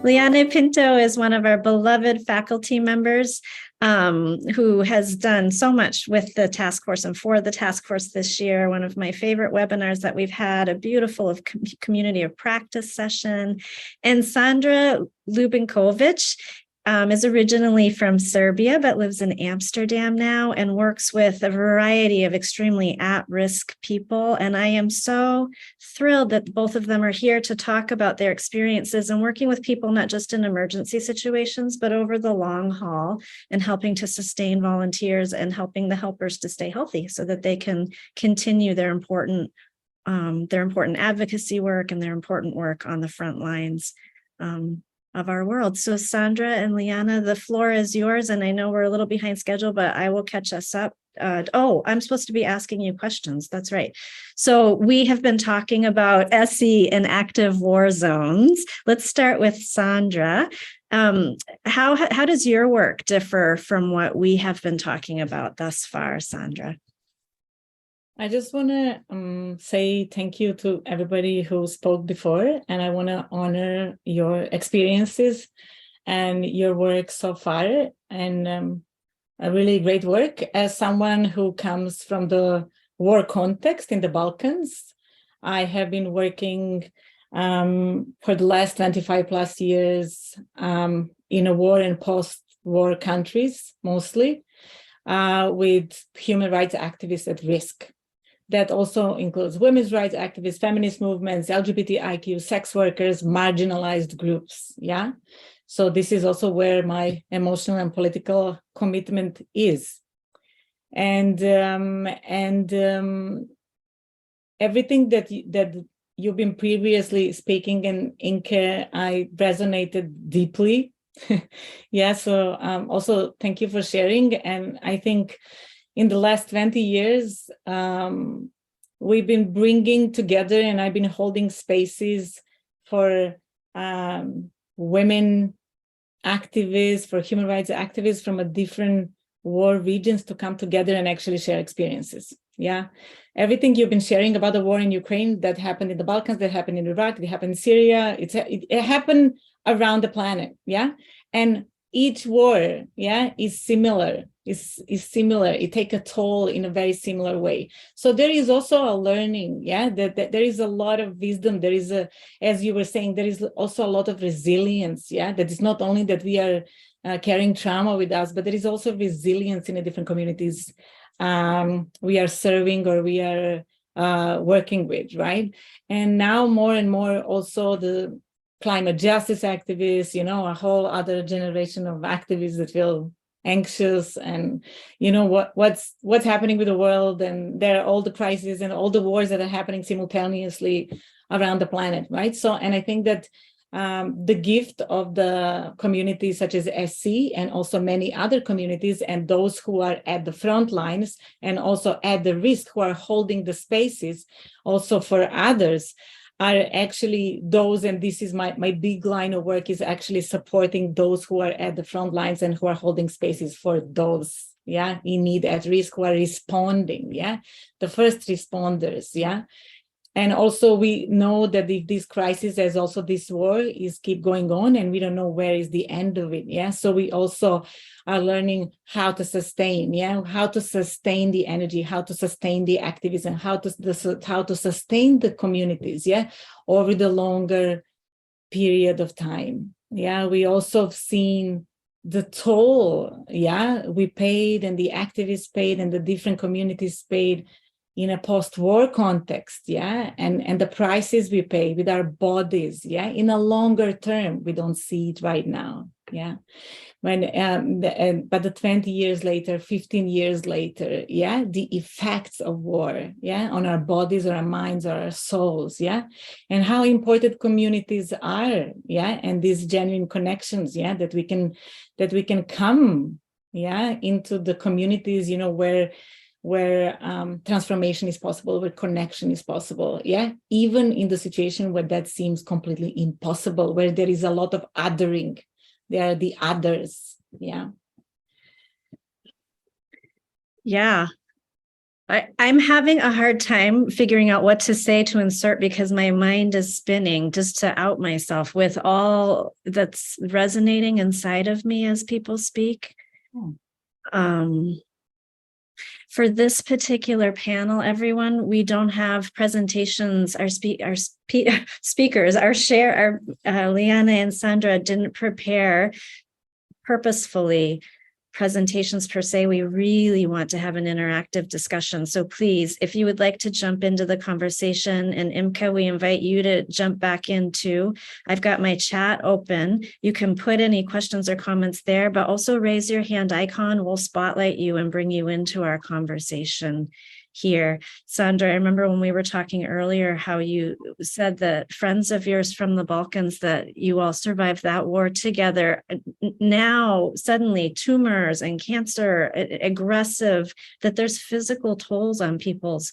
Liana Pinto is one of our beloved faculty members who has done so much with the task force and for the task force this year. One of my favorite webinars that we've had, a beautiful community of practice session. And Sandra Lubinkovic is originally from Serbia, but lives in Amsterdam now and works with a variety of extremely at-risk people. And I am so thrilled that both of them are here to talk about their experiences and working with people, not just in emergency situations, but over the long haul, and helping to sustain volunteers and helping the helpers to stay healthy so that they can continue their important advocacy work and their important work on the front lines of our world. So Sandra and Liana, the floor is yours. And I know we're a little behind schedule, but I will catch us up. I'm supposed to be asking you questions. That's right. So we have been talking about SE in active war zones. Let's start with Sandra. How does your work differ from what we have been talking about thus far, Sandra? I just want to say thank you to everybody who spoke before, and I want to honor your experiences and your work so far, and a really great work. As someone who comes from the war context in the Balkans, I have been working for the last 25 plus years in a war and post-war countries, mostly, with human rights activists at risk. That also includes women's rights activists, feminist movements, LGBTIQ, sex workers, marginalized groups. Yeah. So this is also where my emotional and political commitment is. And everything that you've been previously speaking in Inke, I resonated deeply. Yeah. So also thank you for sharing. And I think in the last 20 years, we've been bringing together, and I've been holding spaces for women activists, for human rights activists from a different war regions to come together and actually share experiences. Yeah, everything you've been sharing about the war in Ukraine that happened in the Balkans, that happened in Iraq, that happened in Syria, it happened around the planet. Yeah, and each war, yeah, is similar. Is similar. It takes a toll in a very similar way. So there is also a learning, yeah, that there is a lot of wisdom. There is as you were saying, there is also a lot of resilience, yeah, that is not only that we are carrying trauma with us, but there is also resilience in the different communities we are serving or we are working with, right? And now more and more also the climate justice activists, you know, a whole other generation of activists that feel anxious and you know what's happening with the world, and there are all the crises and all the wars that are happening simultaneously around the planet, right? So, and I think that the gift of the communities such as SC and also many other communities and those who are at the front lines and also at the risk, who are holding the spaces also for others, are actually those, and this is my big line of work, is actually supporting those who are at the front lines and who are holding spaces for those, yeah, in need, at risk, who are responding, yeah, the first responders, yeah. And also we know that if this crisis, as also this war, is keep going on, and we don't know where is the end of it, yeah. So we also are learning how to sustain, yeah, how to sustain the energy, how to sustain the activism, how to sustain the communities, yeah, over the longer period of time. Yeah, we also have seen the toll, yeah, we paid, and the activists paid, and the different communities paid in a post-war context, yeah, and the prices we pay with our bodies, yeah, in a longer term, we don't see it right now, yeah. When but the 20 years later, 15 years later, yeah, the effects of war, yeah, on our bodies, or our minds, or our souls, yeah, and how important communities are, yeah, and these genuine connections, yeah, that we can come, yeah, into the communities, you know, where transformation is possible, where connection is possible, yeah, even in the situation where that seems completely impossible, where there is a lot of othering, there are the others, yeah. Yeah. I'm having a hard time figuring out what to say to insert because my mind is spinning just to out myself with all that's resonating inside of me as people speak. For this particular panel, everyone, we don't have presentations. Our speakers, Liana and Sandra didn't prepare purposefully presentations per se. We really want to have an interactive discussion. So please, if you would like to jump into the conversation, and Imka, we invite you to jump back in too. I've got my chat open. You can put any questions or comments there, but also raise your hand icon. We'll spotlight you and bring you into our conversation here. Sandra, I remember when we were talking earlier how you said that friends of yours from the Balkans, that you all survived that war together. Now, suddenly, tumors and cancer, aggressive, that there's physical tolls on people's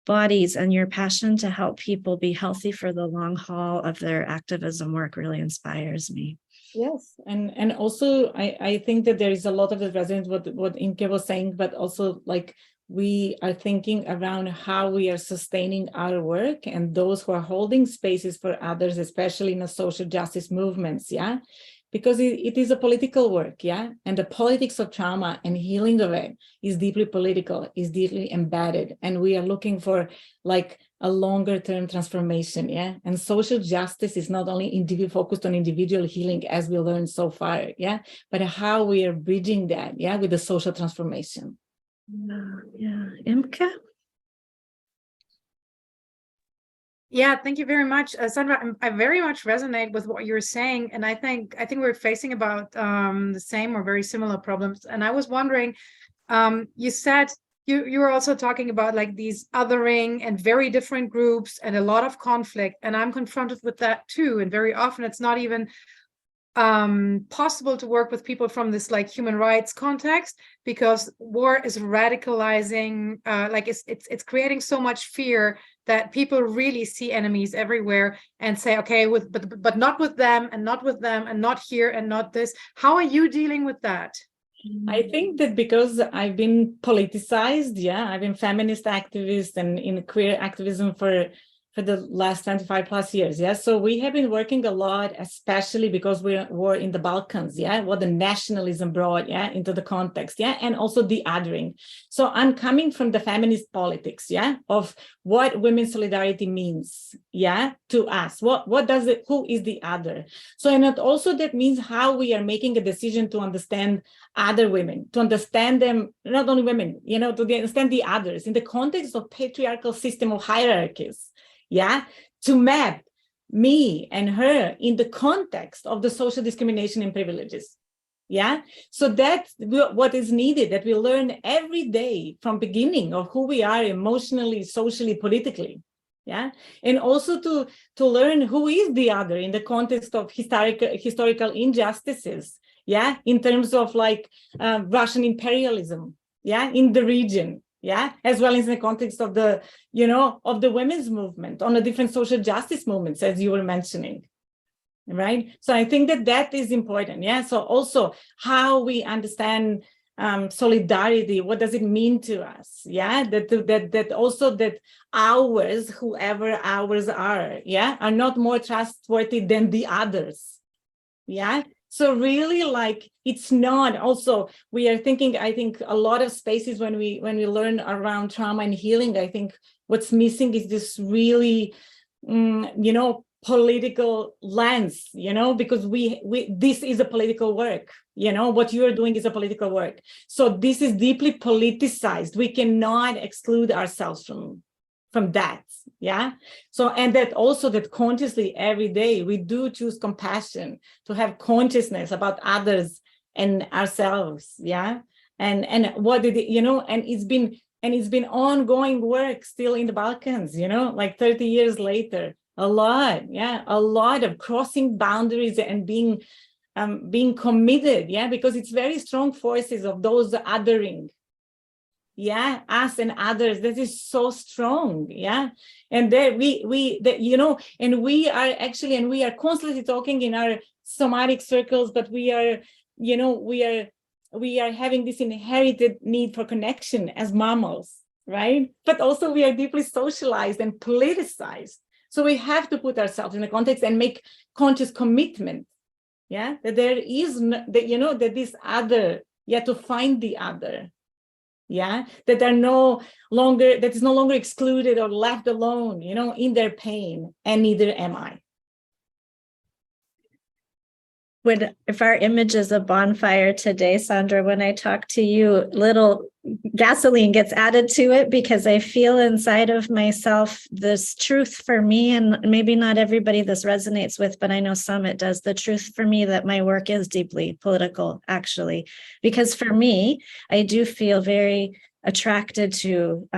bodies, and your passion to help people be healthy for the long haul of their activism work really inspires me. Yes, and also I think that there is a lot of the resonance what Imke was saying, but also like we are thinking around how we are sustaining our work and those who are holding spaces for others, especially in the social justice movements, yeah, because it is a political work, yeah, and the politics of trauma and healing of it is deeply political, is deeply embedded, and we are looking for like a longer term transformation, yeah, and social justice is not only focused on individual healing as we learned so far, yeah, but how we are bridging that, yeah, with the social transformation. Yeah, Imke? Yeah, thank you very much, Sandra. I very much resonate with what you're saying, and I think we're facing about the same or very similar problems. And I was wondering, you said you were also talking about like these othering and very different groups and a lot of conflict, and I'm confronted with that too. And very often it's not even possible to work with people from this like human rights context, because war is radicalizing, like it's creating so much fear that people really see enemies everywhere and say, okay, but not with them and not with them and not here and not this. How are you dealing with that? I think that because I've been politicized, yeah, I've been feminist activist and in queer activism for the last 25 plus years, yeah. So we have been working a lot, especially because we were in the Balkans, yeah, what the nationalism brought, yeah, into the context, yeah, and also the othering. So I'm coming from the feminist politics, yeah, of what women's solidarity means, yeah, to us. What does it? Who is the other? So and it also that means how we are making a decision to understand other women, to understand them, not only women, you know, to understand the others in the context of patriarchal system of hierarchies. Yeah, to map me and her in the context of the social discrimination and privileges. Yeah, so that's what is needed, that we learn every day from beginning of who we are emotionally, socially, politically. Yeah, and also to learn who is the other in the context of historical injustices. Yeah, in terms of like Russian imperialism. Yeah, in the region. Yeah, as well as in the context of the, you know, of the women's movement, on the different social justice movements, as you were mentioning, right? So I think that is important. Yeah. So also how we understand solidarity, what does it mean to us? Yeah, that also that ours, whoever ours are, yeah, are not more trustworthy than the others. Yeah. So really, like, it's not also, we are thinking, I think a lot of spaces when we learn around trauma and healing, I think what's missing is this really, you know, political lens, you know, because we this is a political work, you know, what you're doing is a political work. So this is deeply politicized. We cannot exclude ourselves from that. Yeah. So, and that also that consciously every day we do choose compassion, to have consciousness about others and ourselves. Yeah. And what did it, you know, and it's been ongoing work still in the Balkans, you know, like 30 years later, a lot of crossing boundaries and being committed. Yeah. Because it's very strong forces of those othering. Yeah, us and others, that is so strong. Yeah, and there you know, and we are constantly talking in our somatic circles, but we are, you know, we are having this inherited need for connection as mammals, right? But also we are deeply socialized and politicized. So we have to put ourselves in a context and make conscious commitment, yeah, that there is, that, you know, that this other, yeah, to find the other, yeah, that are no longer, that is no longer excluded or left alone, you know, in their pain, and neither am I. If our image is a bonfire today, Sandra, when I talk to you, little gasoline gets added to it because I feel inside of myself this truth for me, and maybe not everybody this resonates with, but I know some it does. The truth for me that my work is deeply political, actually, because for me, I do feel very attracted to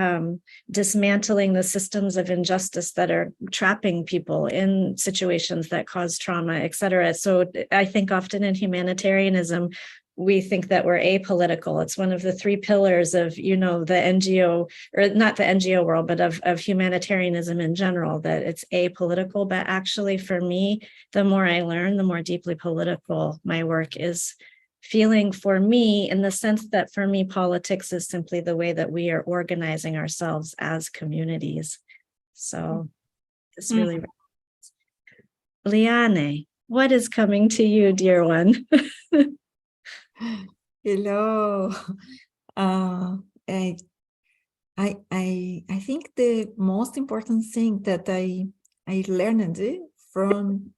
dismantling the systems of injustice that are trapping people in situations that cause trauma, et cetera. So I think often in humanitarianism, we think that we're apolitical. It's one of the three pillars of, you know, the NGO, or not the NGO world, but of humanitarianism in general, that it's apolitical. But actually, for me, the more I learn, the more deeply political my work is feeling for me, in the sense that for me, politics is simply the way that we are organizing ourselves as communities. So it's really, Liane, what is coming to you, dear one? Hello. I think the most important thing that I learned from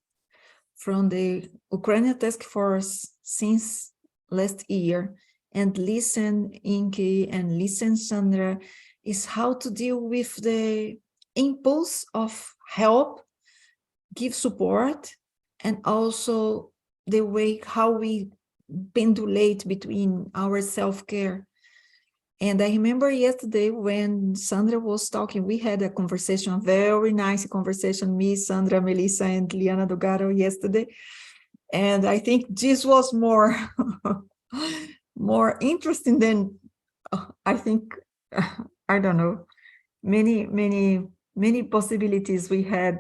the Ukrainian task force since last year, and listen Inki and listen Sandra, is how to deal with the impulse of help, give support, and also the way how we pendulate between our self-care. And I remember yesterday when Sandra was talking, we had a conversation, a very nice conversation, me, Sandra, Melissa, and Liana Dogaro yesterday. And I think this was more, more interesting than, I think, I don't know, many possibilities we had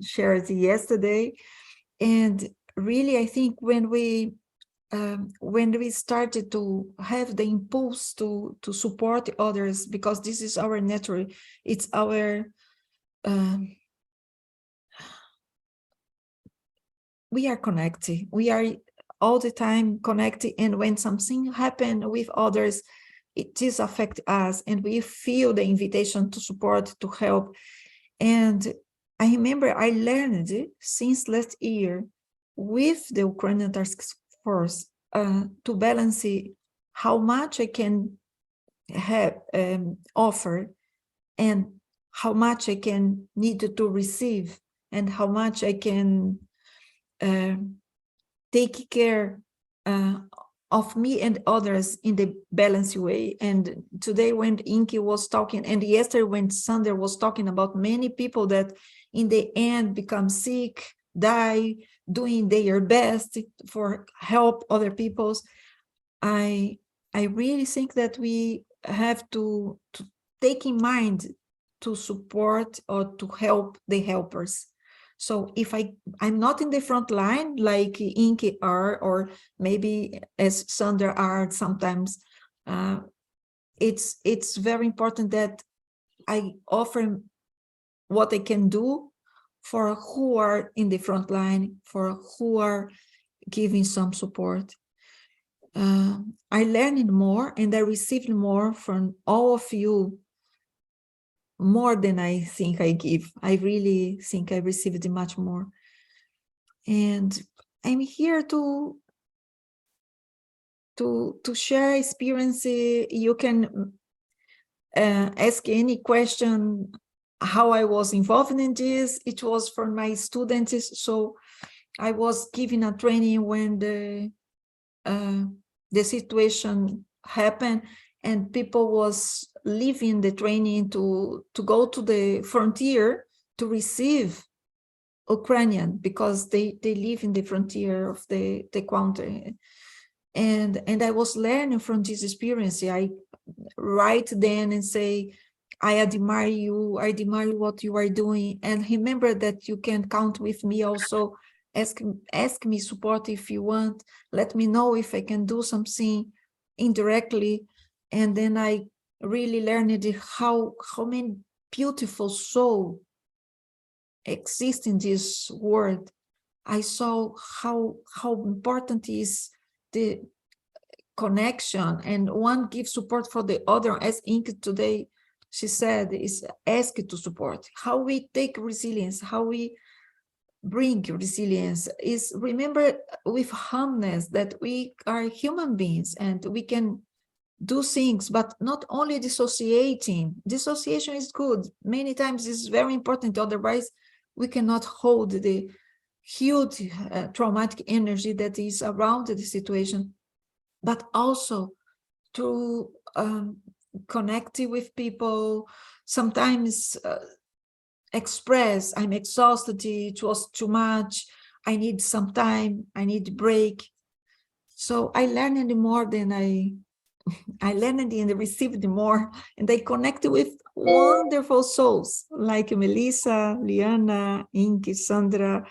shared yesterday. And really, I think when we started to have the impulse to support others, because this is our natural, it's our, we are connected, we are all the time connected, and when something happens with others, it is affect us, and we feel the invitation to support, to help. And I remember I learned since last year with the Ukrainian task force to balance how much I can have offer, and how much I can need to receive, and how much I can take care of me and others in the balanced way. And today when Inki was talking, and yesterday when Sandra was talking about many people that in the end become sick, die, doing their best for help other people's, I really think that we have to take in mind to support or to help the helpers. So if I'm not in the front line like Inki are, or maybe as Sandra are sometimes, it's very important that I offer what I can do for who are in the front line, for who are giving some support. I learned more and I received more from all of you, more than I think I give. I really think I received much more. And I'm here to share experience. You can ask any question how I was involved in this. It was for my students. So I was giving a training when the situation happened and people was leaving the training to go to the frontier to receive Ukrainian, because they live in the frontier of the country. And I was learning from this experience. I write then and say, I admire you, I admire what you are doing, and remember that you can count with me also. Ask me support if you want. Let me know if I can do something indirectly. And then I really learned how many beautiful souls exist in this world. I saw how important is the connection, and one gives support for the other. As Inke today, she said, is asked to support. How we take resilience, how we bring resilience is remember with humbleness that we are human beings and we can do things, but not only dissociating. Dissociation is good. Many times it's very important. Otherwise, we cannot hold the huge traumatic energy that is around the situation, but also to connect with people. Sometimes express, I'm exhausted, it was too much, I need some time, I need a break. So I learned more than I learned and received more, and I connected with wonderful souls like Melissa, Liana, Inke, Sandra,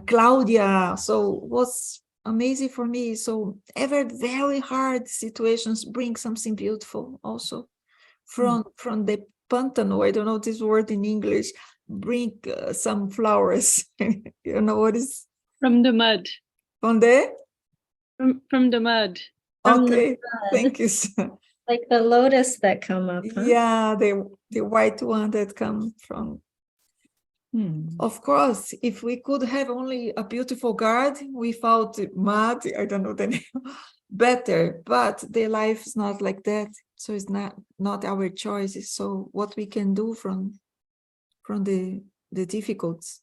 Claudia. So it was amazing for me. So ever very hard situations bring something beautiful also from the pantano. I don't know this word in English. Bring some flowers. You know what is From the mud. from there? From the mud. Okay, thank you. Like the lotus that come up, huh? Yeah, the white one that come from. Of course, if we could have only a beautiful garden without mud, I don't know the name, better, but the life is not like that. So it's not our choice. So what we can do from the difficulties.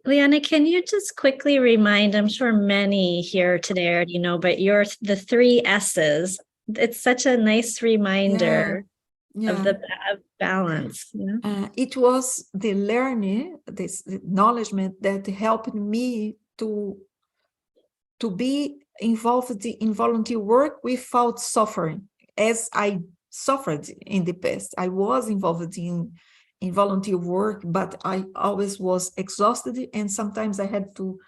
Liana, can you just quickly remind, I'm sure many here today already know, but the 3 S's, it's such a nice reminder of the balance. You know? It was the learning, this acknowledgement that helped me to be involved in volunteer work without suffering, as I suffered in the past. I was involved in volunteer work, but I always was exhausted, and sometimes I had to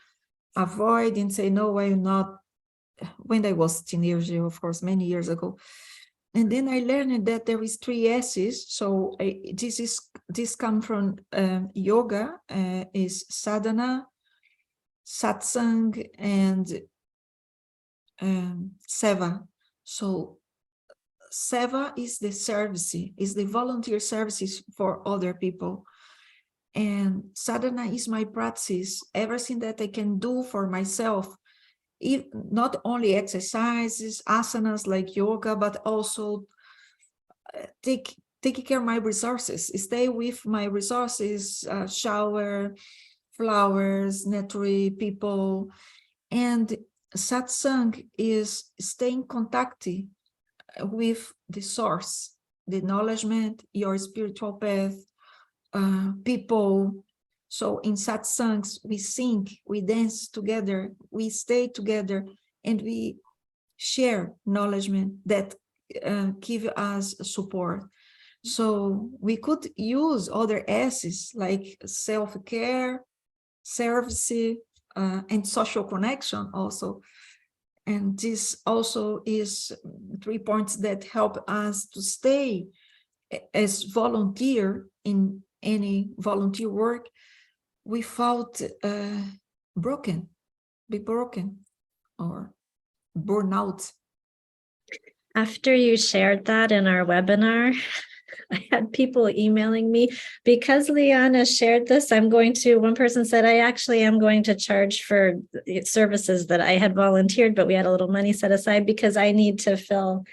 avoid and say, no, I'm not, when I was a teenager, of course, many years ago. And then I learned that there is 3 S's. So this comes from yoga, is sadhana, satsang, and seva. So seva is the service, is the volunteer services for other people. And sadhana is my practice, everything that I can do for myself, not only exercises, asanas like yoga, but also take care of my resources, stay with my resources, shower, flowers, natural people. And satsang is stay in contact with the source, the acknowledgement, your spiritual path, people. So in satsangs, we sing, we dance together, we stay together, and we share acknowledgement that give us support. So we could use other S's like self-care, service, and social connection also. And this also is 3 points that help us to stay as volunteer in any volunteer work without be broken or burnout. After you shared that in our webinar, I had people emailing me, because Liana shared this, one person said, I actually am going to charge for services that I had volunteered, but we had a little money set aside because I need to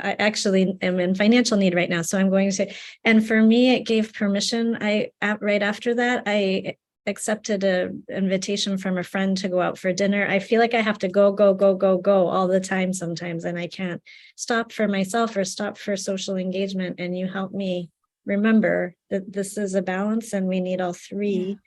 I actually am in financial need right now. So I'm going to, and for me, it gave permission. Right after that, I accepted an invitation from a friend to go out for dinner. I feel like I have to go all the time sometimes, and I can't stop for myself or stop for social engagement. And you help me remember that this is a balance and we need all 3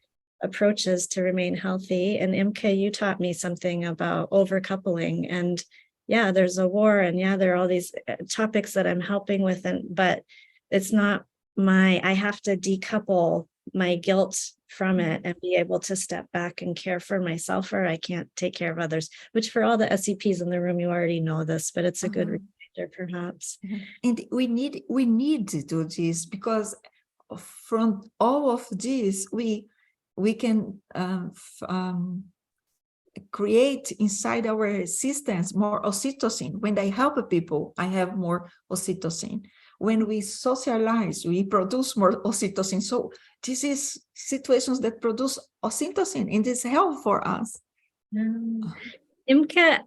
approaches to remain healthy. And Imke, you taught me something about overcoupling, and there's a war, and there are all these topics that I'm helping with, but it's not I have to decouple my guilt from it and be able to step back and care for myself, or I can't take care of others, which for all the SCPs in the room, you already know this, but it's a good reminder. perhaps. And we need to do this, because from all of this, we can create inside our systems more oxytocin. When I help people, I have more oxytocin. When we socialize, we produce more oxytocin. So this is situations that produce oxytocin, and it's health for us. Imke,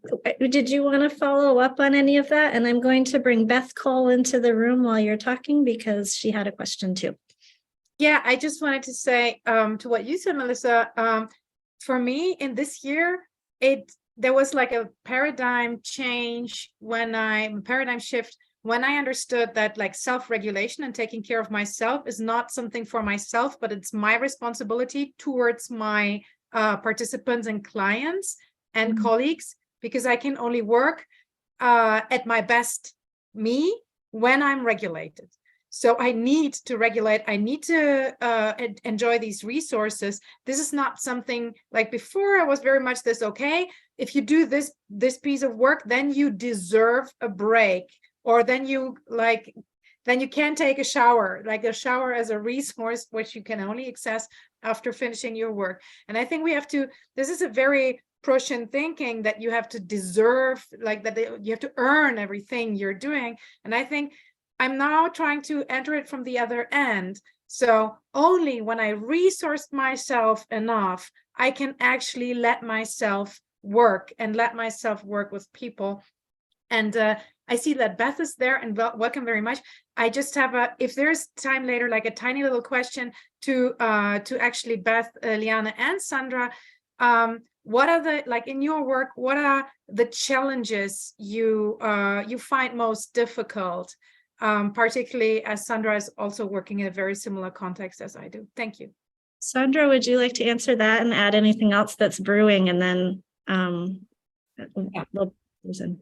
did you want to follow up on any of that? And I'm going to bring Beth Cole into the room while you're talking, because she had a question too. Yeah, I just wanted to say to what you said, Melissa, for me in this year, there was like a paradigm change paradigm shift when I understood that like self-regulation and taking care of myself is not something for myself, but it's my responsibility towards my participants and clients and colleagues, because I can only work at my best me when I'm regulated. So I need to regulate. I need to enjoy these resources. This is not something like before. I was very much this, okay, if you do this piece of work, then you deserve a break, or then you can take a shower, like a shower as a resource, which you can only access after finishing your work. And I think this is a very Prussian thinking that you have to deserve, like that you have to earn everything you're doing. And I think I'm now trying to enter it from the other end. So only when I resource myself enough, I can actually let myself work and let myself work with people. And I see that Beth is there, and welcome very much. I just have if there's time later, like a tiny little question to actually Beth, Liana, and Sandra. What are in your work, what are the challenges you find most difficult? Particularly as Sandra is also working in a very similar context as I do. Thank you. Sandra, would you like to answer that and add anything else that's brewing, and then we'll listen.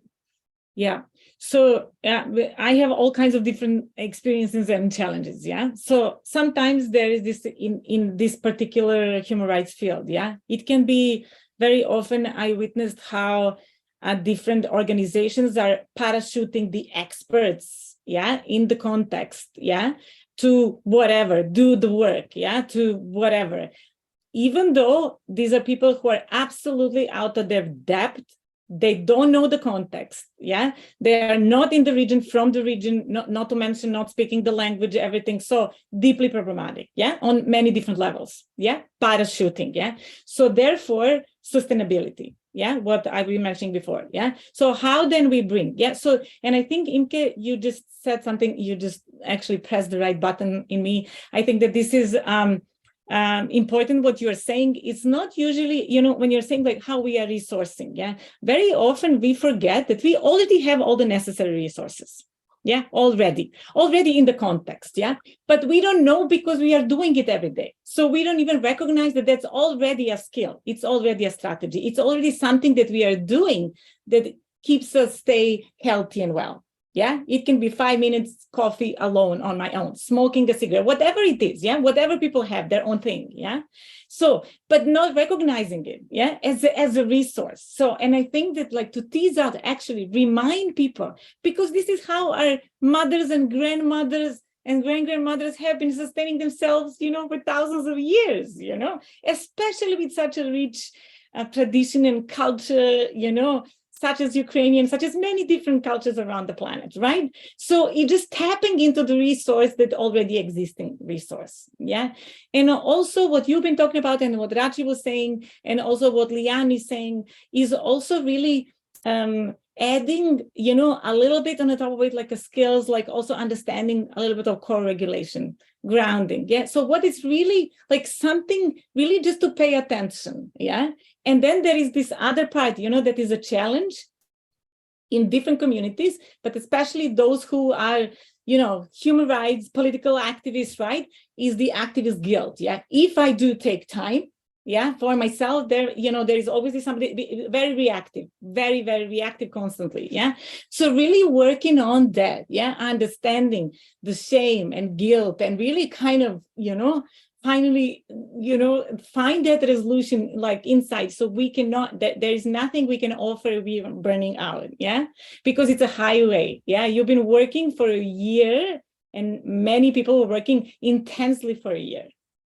Yeah. So I have all kinds of different experiences and challenges. Yeah. So sometimes there is this in this particular human rights field. Yeah. It can be very often I witnessed how different organizations are parachuting the experts, in the context, to whatever, do the work, to whatever. Even though these are people who are absolutely out of their depth, they don't know the context, they are not in the region, from the region, not to mention not speaking the language, everything, so deeply problematic, on many different levels, parachuting, so therefore sustainability, what I was mentioning before, so how then we bring, so, and I think Imke, you just said something, you just actually pressed the right button in me. I think that this is important what you're saying. It's not usually, when you're saying like how we are resourcing, very often we forget that we already have all the necessary resources, already in the context, but we don't know because we are doing it every day. So we don't even recognize that that's already a skill. It's already a strategy. It's already something that we are doing that keeps us stay healthy and well. It can be 5 minutes coffee alone on my own, smoking a cigarette, whatever it is, whatever people have, their own thing, so, but not recognizing it, as a resource. So, and I think that like to tease out, actually remind people, because this is how our mothers and grandmothers and great-grandmothers have been sustaining themselves, for thousands of years, especially with such a rich tradition and culture, such as Ukrainian, such as many different cultures around the planet, right? So it's just tapping into the resource that already existing resource, And also what you've been talking about and what Rachi was saying, and also what Liane is saying, is also really adding, a little bit on the top of it, like a skills, like also understanding a little bit of co-regulation, grounding, So what is really like something really just to pay attention, And then there is this other part, that is a challenge in different communities, but especially those who are, human rights, political activists, right, is the activist guilt, If I do take time, for myself, there is always somebody very reactive, very, very reactive constantly, So really working on that, understanding the shame and guilt and really kind of, finally, find that resolution like inside, so we cannot, that there is nothing we can offer, we are burning out, yeah, because it's a highway, yeah. You've been working for a year, and many people were working intensely for a year,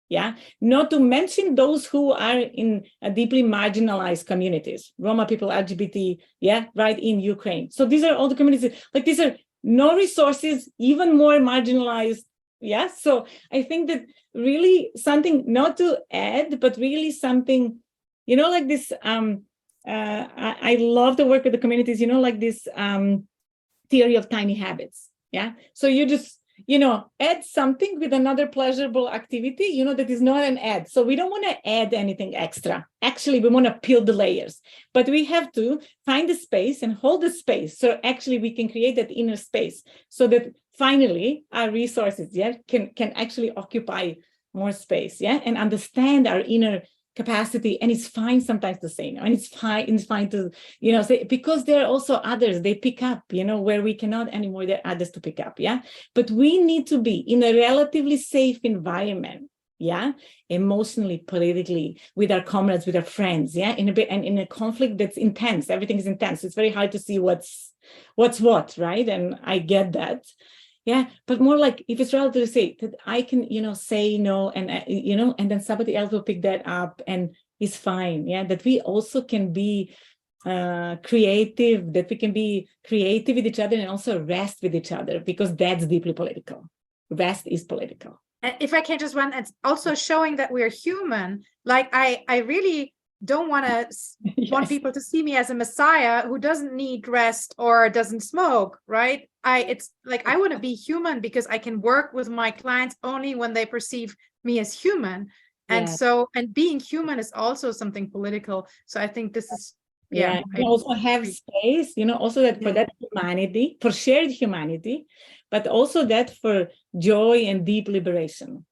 yeah. Not to mention those who are in deeply marginalized communities, Roma people, LGBT, yeah, right, in Ukraine. So these are all the communities, like these are no resources, even more marginalized, yeah. So I think that really something not to add, but really something, like this, I love to work with the communities, like this theory of tiny habits, yeah. So you just, add something with another pleasurable activity, that is not an add. So we don't want to add anything extra. Actually, we want to peel the layers, but we have to find the space and hold the space. So actually we can create that inner space so that finally our resources, yeah, can actually occupy more space, yeah, and understand our inner capacity. And it's fine sometimes to say no, and it's fine to, say, because there are also others, they pick up, where we cannot anymore, there are others to pick up, yeah. But we need to be in a relatively safe environment, yeah, emotionally, politically, with our comrades, with our friends, yeah, in a conflict that's intense. Everything is intense. It's very hard to see what's what, right? And I get that. Yeah, but more like if it's relatively safe, that I can, say no, and and then somebody else will pick that up, and it's fine. Yeah, that we also can be creative, that we can be creative with each other and also rest with each other, because that's deeply political. Rest is political. And if I can just run, it's also showing that we're human. Like I really don't want to want people to see me as a messiah who doesn't need rest or doesn't smoke, right? It's like I want to be human because I can work with my clients only when they perceive me as human. And so, and being human is also something political. So I think this is, you also have space, also that for that humanity, for shared humanity, but also that for joy and deep liberation.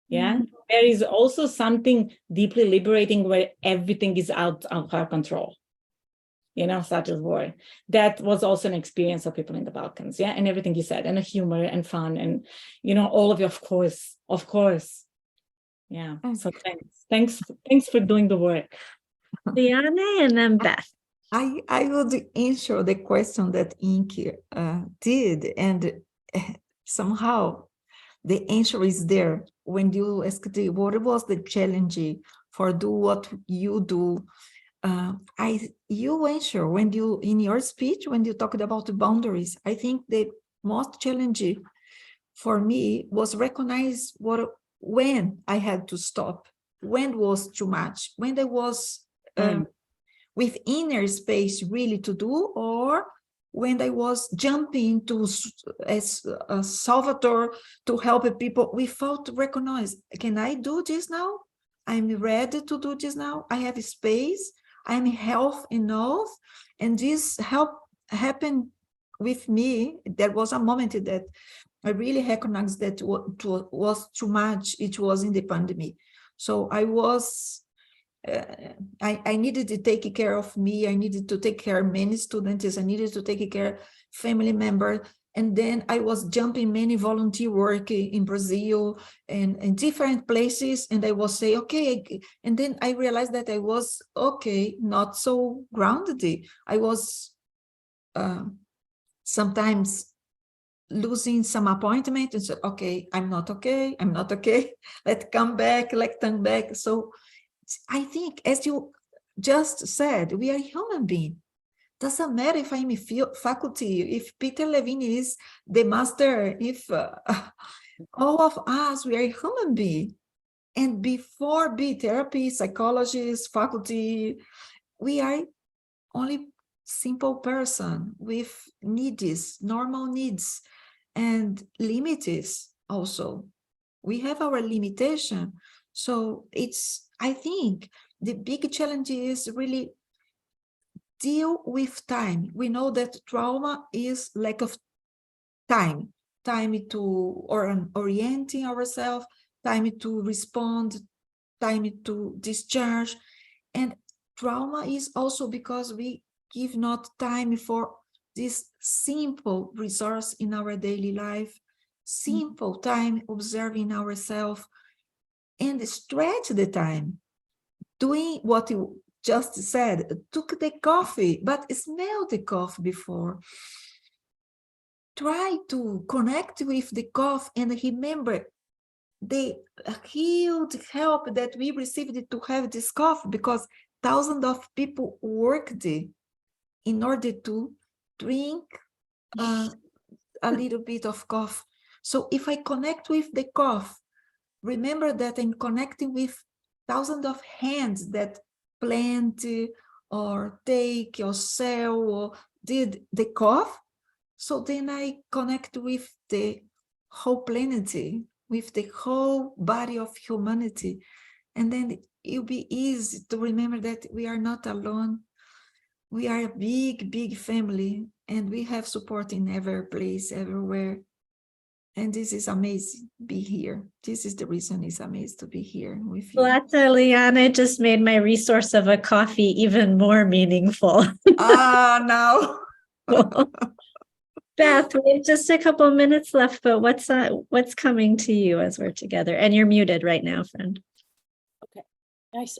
Yeah, there is also something deeply liberating where everything is out of our control, such as war. That was also an experience of people in the Balkans, yeah, and everything you said, and a humor and fun, and all of you, of course, yeah. So thanks for doing the work. Liane and then Beth. I would answer the question that Inky did, and somehow the answer is there. When you asked what was the challenge for do what you do, you answer when you, in your speech, when you talked about the boundaries, I think the most challenging for me was recognize when I had to stop, when was too much, when there was with inner space really to do, or when I was jumping to as a Salvador to help people without recognize, can I do this now? I'm ready to do this now. I have space. I'm health enough. And this happened with me. There was a moment that I really recognized that what was too much. It was in the pandemic. So I was I needed to take care of me. I needed to take care of many students. I needed to take care of family members. And then I was jumping many volunteer work in Brazil and in different places. And I was say, okay. And then I realized that I was, okay, not so grounded. I was sometimes losing some appointment and said, okay, I'm not okay. Let's come back, let's turn back. So I think, as you just said, we are human beings. Doesn't matter if I'm in faculty, if Peter Levine is the master, if all of us, we are human beings. And before be therapy, psychologists, faculty, we are only simple person with needs, normal needs, and limits also. We have our limitation. So I think the big challenge is really deal with time. We know that trauma is lack of time to orienting ourselves, time to respond, time to discharge. And trauma is also because we give not time for this simple resource in our daily life, simple time observing ourselves, and stretch the time. Doing what you just said, took the coffee, but smell the coffee before. Try to connect with the coffee and remember the huge help that we received to have this coffee, because thousands of people worked in order to drink a little bit of coffee. So if I connect with the coffee, remember that I'm connecting with thousands of hands that plant or take or sell or did the coffee. So then I connect with the whole planet, with the whole body of humanity. And then it'll be easy to remember that we are not alone. We are a big, big family, and we have support in every place, everywhere. And this is amazing, be here. This is the reason it's amazing to be here with you. Latte Liana just made my resource of a coffee even more meaningful. Now. Beth, we have just a couple of minutes left, but what's coming to you as we're together? And you're muted right now, friend. Okay.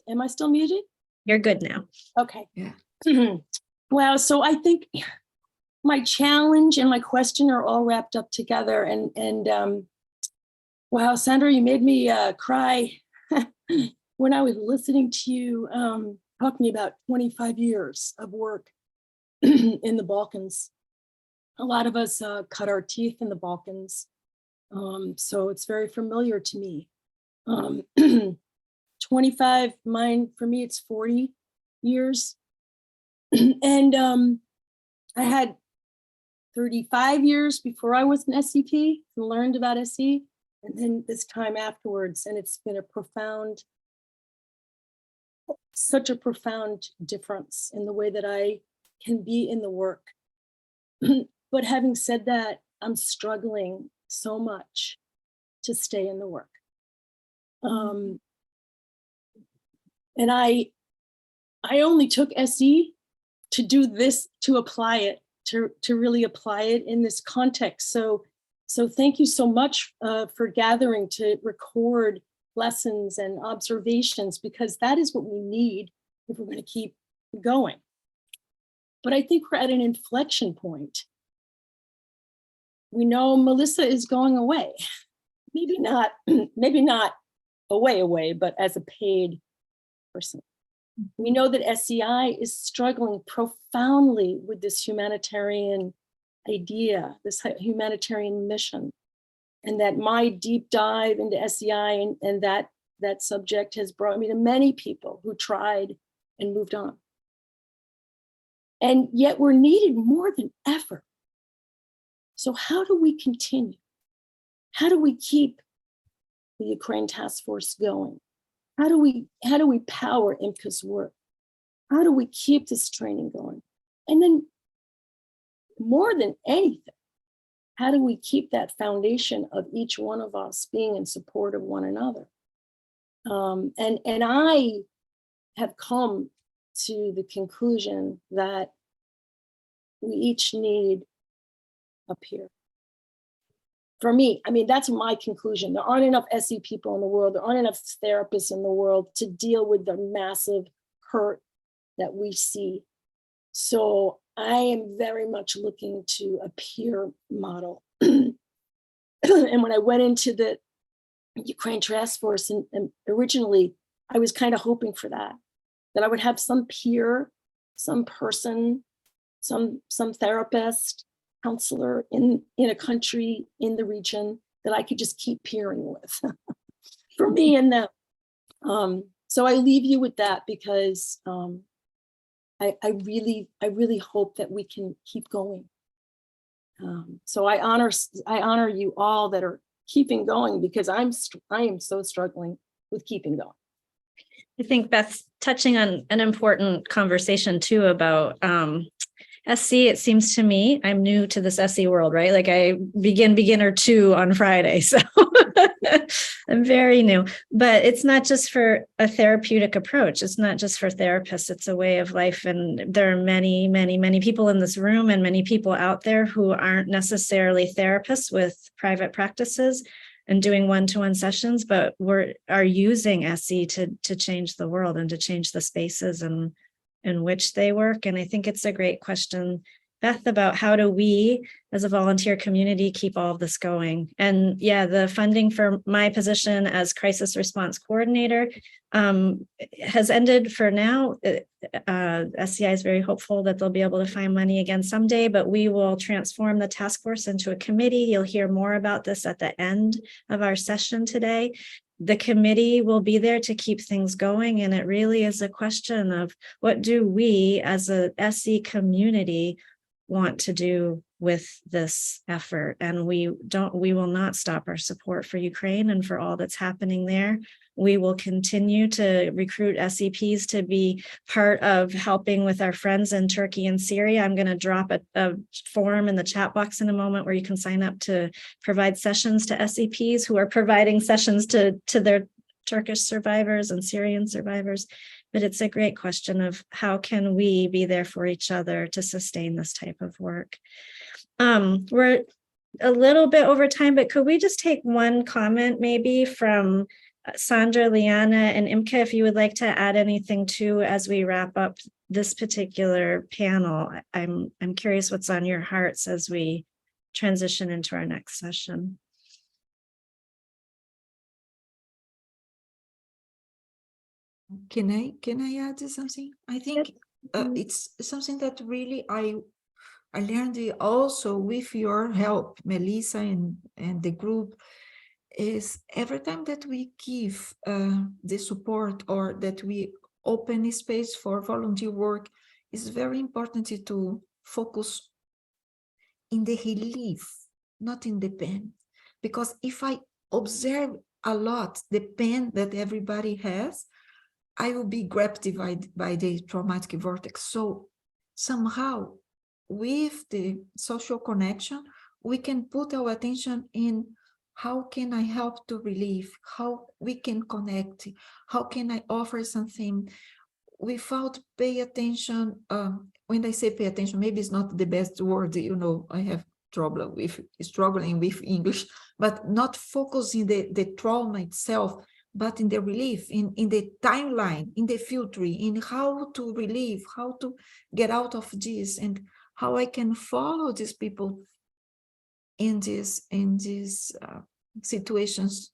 Am I still muted? You're good now. Okay. Yeah. Wow. So I think my challenge and my question are all wrapped up together. And wow, Sandra, you made me cry when I was listening to you talking about 25 years of work in the Balkans. A lot of us cut our teeth in the Balkans. So it's very familiar to me. 25, for me, it's 40 years. And I had 35 years before I was an SCP and learned about SE, and then this time afterwards. And it's been such a profound difference in the way that I can be in the work. But having said that, I'm struggling so much to stay in the work. And I only took SE to do this, to apply it, to really apply it in this context. So thank you so much for gathering to record lessons and observations, because that is what we need if we're going to keep going. But I think we're at an inflection point. We know Melissa is going away. Maybe not away, but as a paid person. We know that SEI is struggling profoundly with this humanitarian idea, this humanitarian mission, and that my deep dive into SEI and that subject has brought me to many people who tried and moved on. And yet we're needed more than ever. So how do we continue? How do we keep the Ukraine Task Force going? How do we power IMCA's work? How do we keep this training going? And then more than anything, how do we keep that foundation of each one of us being in support of one another? And I have come to the conclusion that we each need a peer. For me, I mean, that's my conclusion. There aren't enough SE people in the world. There aren't enough therapists in the world to deal with the massive hurt that we see. So I am very much looking to a peer model. And when I went into the Ukraine Task Force, and originally I was kind of hoping for that I would have some peer, some person, some therapist, counselor in a country, in the region, that I could just keep peering with for me and them. So I leave you with that, because I really hope that we can keep going. So I honor you all that are keeping going, because I am so struggling with keeping going. I think Beth's touching on an important conversation too about SC. It seems to me, I'm new to this SC world, right? Like I begin beginner 2 on Friday. So I'm very new, but it's not just for a therapeutic approach. It's not just for therapists. It's a way of life. And there are many, many, many people in this room and many people out there who aren't necessarily therapists with private practices, and doing one-to-one sessions, but are using SE to change the world and to change the spaces in which they work. And I think it's a great question, Beth, about how do we as a volunteer community keep all of this going? And yeah, the funding for my position as crisis response coordinator has ended for now. SCI is very hopeful that they'll be able to find money again someday, but we will transform the task force into a committee. You'll hear more about this at the end of our session today. The committee will be there to keep things going. And it really is a question of what do we as a SE community want to do with this effort. And we will not stop our support for Ukraine and for all that's happening there. We will continue to recruit SEPs to be part of helping with our friends in Turkey and Syria. I'm going to drop a form in the chat box in a moment where you can sign up to provide sessions to SEPs who are providing sessions to their Turkish survivors and Syrian survivors. But it's a great question of how can we be there for each other to sustain this type of work. We're a little bit over time, but could we just take one comment maybe from Sandra, Liana, and Imke, if you would like to add anything too as we wrap up this particular panel? I'm curious what's on your hearts as we transition into our next session. Can I add something? I think it's something that really I learned also with your help, Melissa, and the group, is every time that we give the support or that we open a space for volunteer work, it's very important to focus in the relief, not in the pain. Because if I observe a lot the pain that everybody has, I will be grabbed by the traumatic vortex. So somehow with the social connection, we can put our attention in how can I help to relieve, how we can connect, how can I offer something without pay attention. When I say pay attention, maybe it's not the best word, I have struggling with English, but not focusing the trauma itself, but in the relief, in the timeline, in the filtering, in how to relieve, how to get out of this, and how I can follow these people in these situations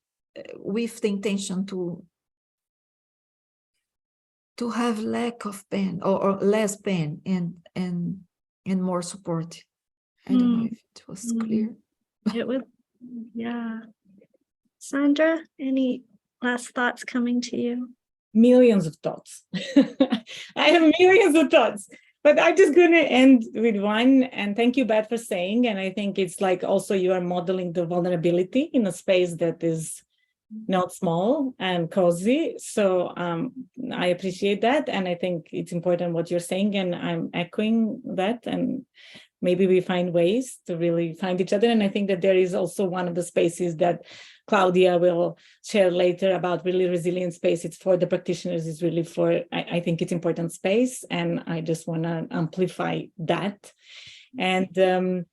with the intention to have lack of pain or less pain and more support. I don't know if it was clear. It was, yeah. Sandra, any last thoughts coming to you? Millions of thoughts. I have millions of thoughts, but I'm just going to end with one. And thank you, Beth, for saying. And I think it's like also you are modeling the vulnerability in a space that is not small and cozy. So I appreciate that. And I think it's important what you're saying. And I'm echoing that. And maybe we find ways to really find each other. And I think that there is also one of the spaces that Claudia will share later about really resilient space. It's for the practitioners, it's really for, I think it's important space. And I just want to amplify that. And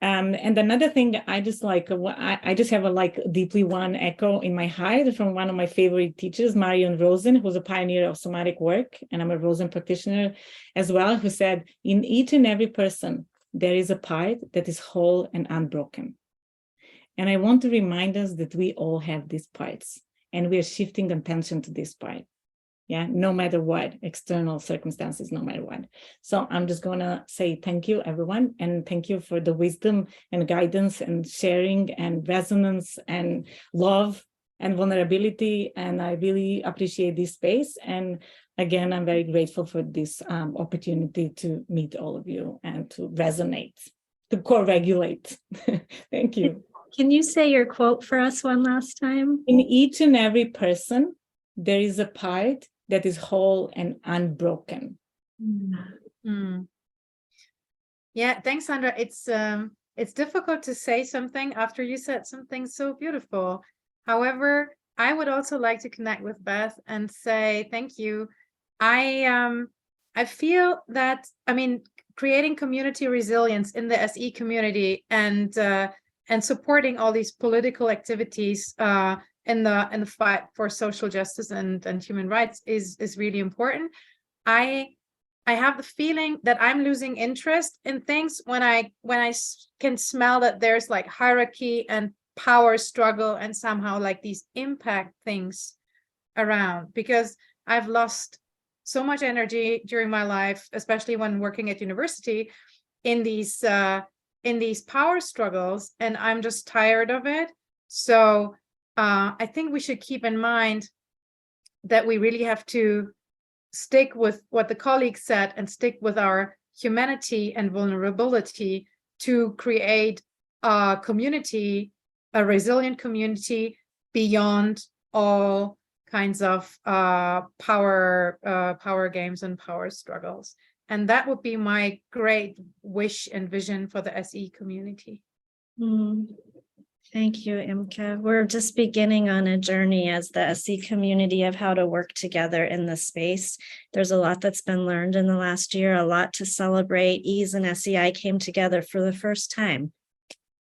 another thing I just like, I just have a deeply one echo in my heart from one of my favorite teachers, Marion Rosen, who's a pioneer of somatic work. And I'm a Rosen practitioner as well, who said, in each and every person, there is a part that is whole and unbroken. And I want to remind us that we all have these parts and we are shifting attention to this part. Yeah, no matter what, external circumstances, no matter what. So I'm just going to say thank you, everyone. And thank you for the wisdom and guidance and sharing and resonance and love and vulnerability. And I really appreciate this space. And again, I'm very grateful for this opportunity to meet all of you and to resonate, to co-regulate. Thank you. Can you say your quote for us one last time? In each and every person, there is a part that is whole and unbroken. Yeah, thanks, Sandra. It's difficult to say something after you said something so beautiful. However, I would also like to connect with Beth and say thank you. I feel that, creating community resilience in the SE community and and supporting all these political activities in the fight for social justice and human rights is really important. I have the feeling that I'm losing interest in things when I can smell that there's like hierarchy and power struggle and somehow like these impact things around, because I've lost so much energy during my life, especially when working at university, in these power struggles, and I'm just tired of it. So I think we should keep in mind that we really have to stick with what the colleagues said and stick with our humanity and vulnerability to create a community, a resilient community beyond all kinds of power games and power struggles. And that would be my great wish and vision for the SE community. Thank you, Imke. We're just beginning on a journey as the SE community of how to work together in this space. There's a lot that's been learned in the last year, a lot to celebrate. EASE and SEI came together for the first time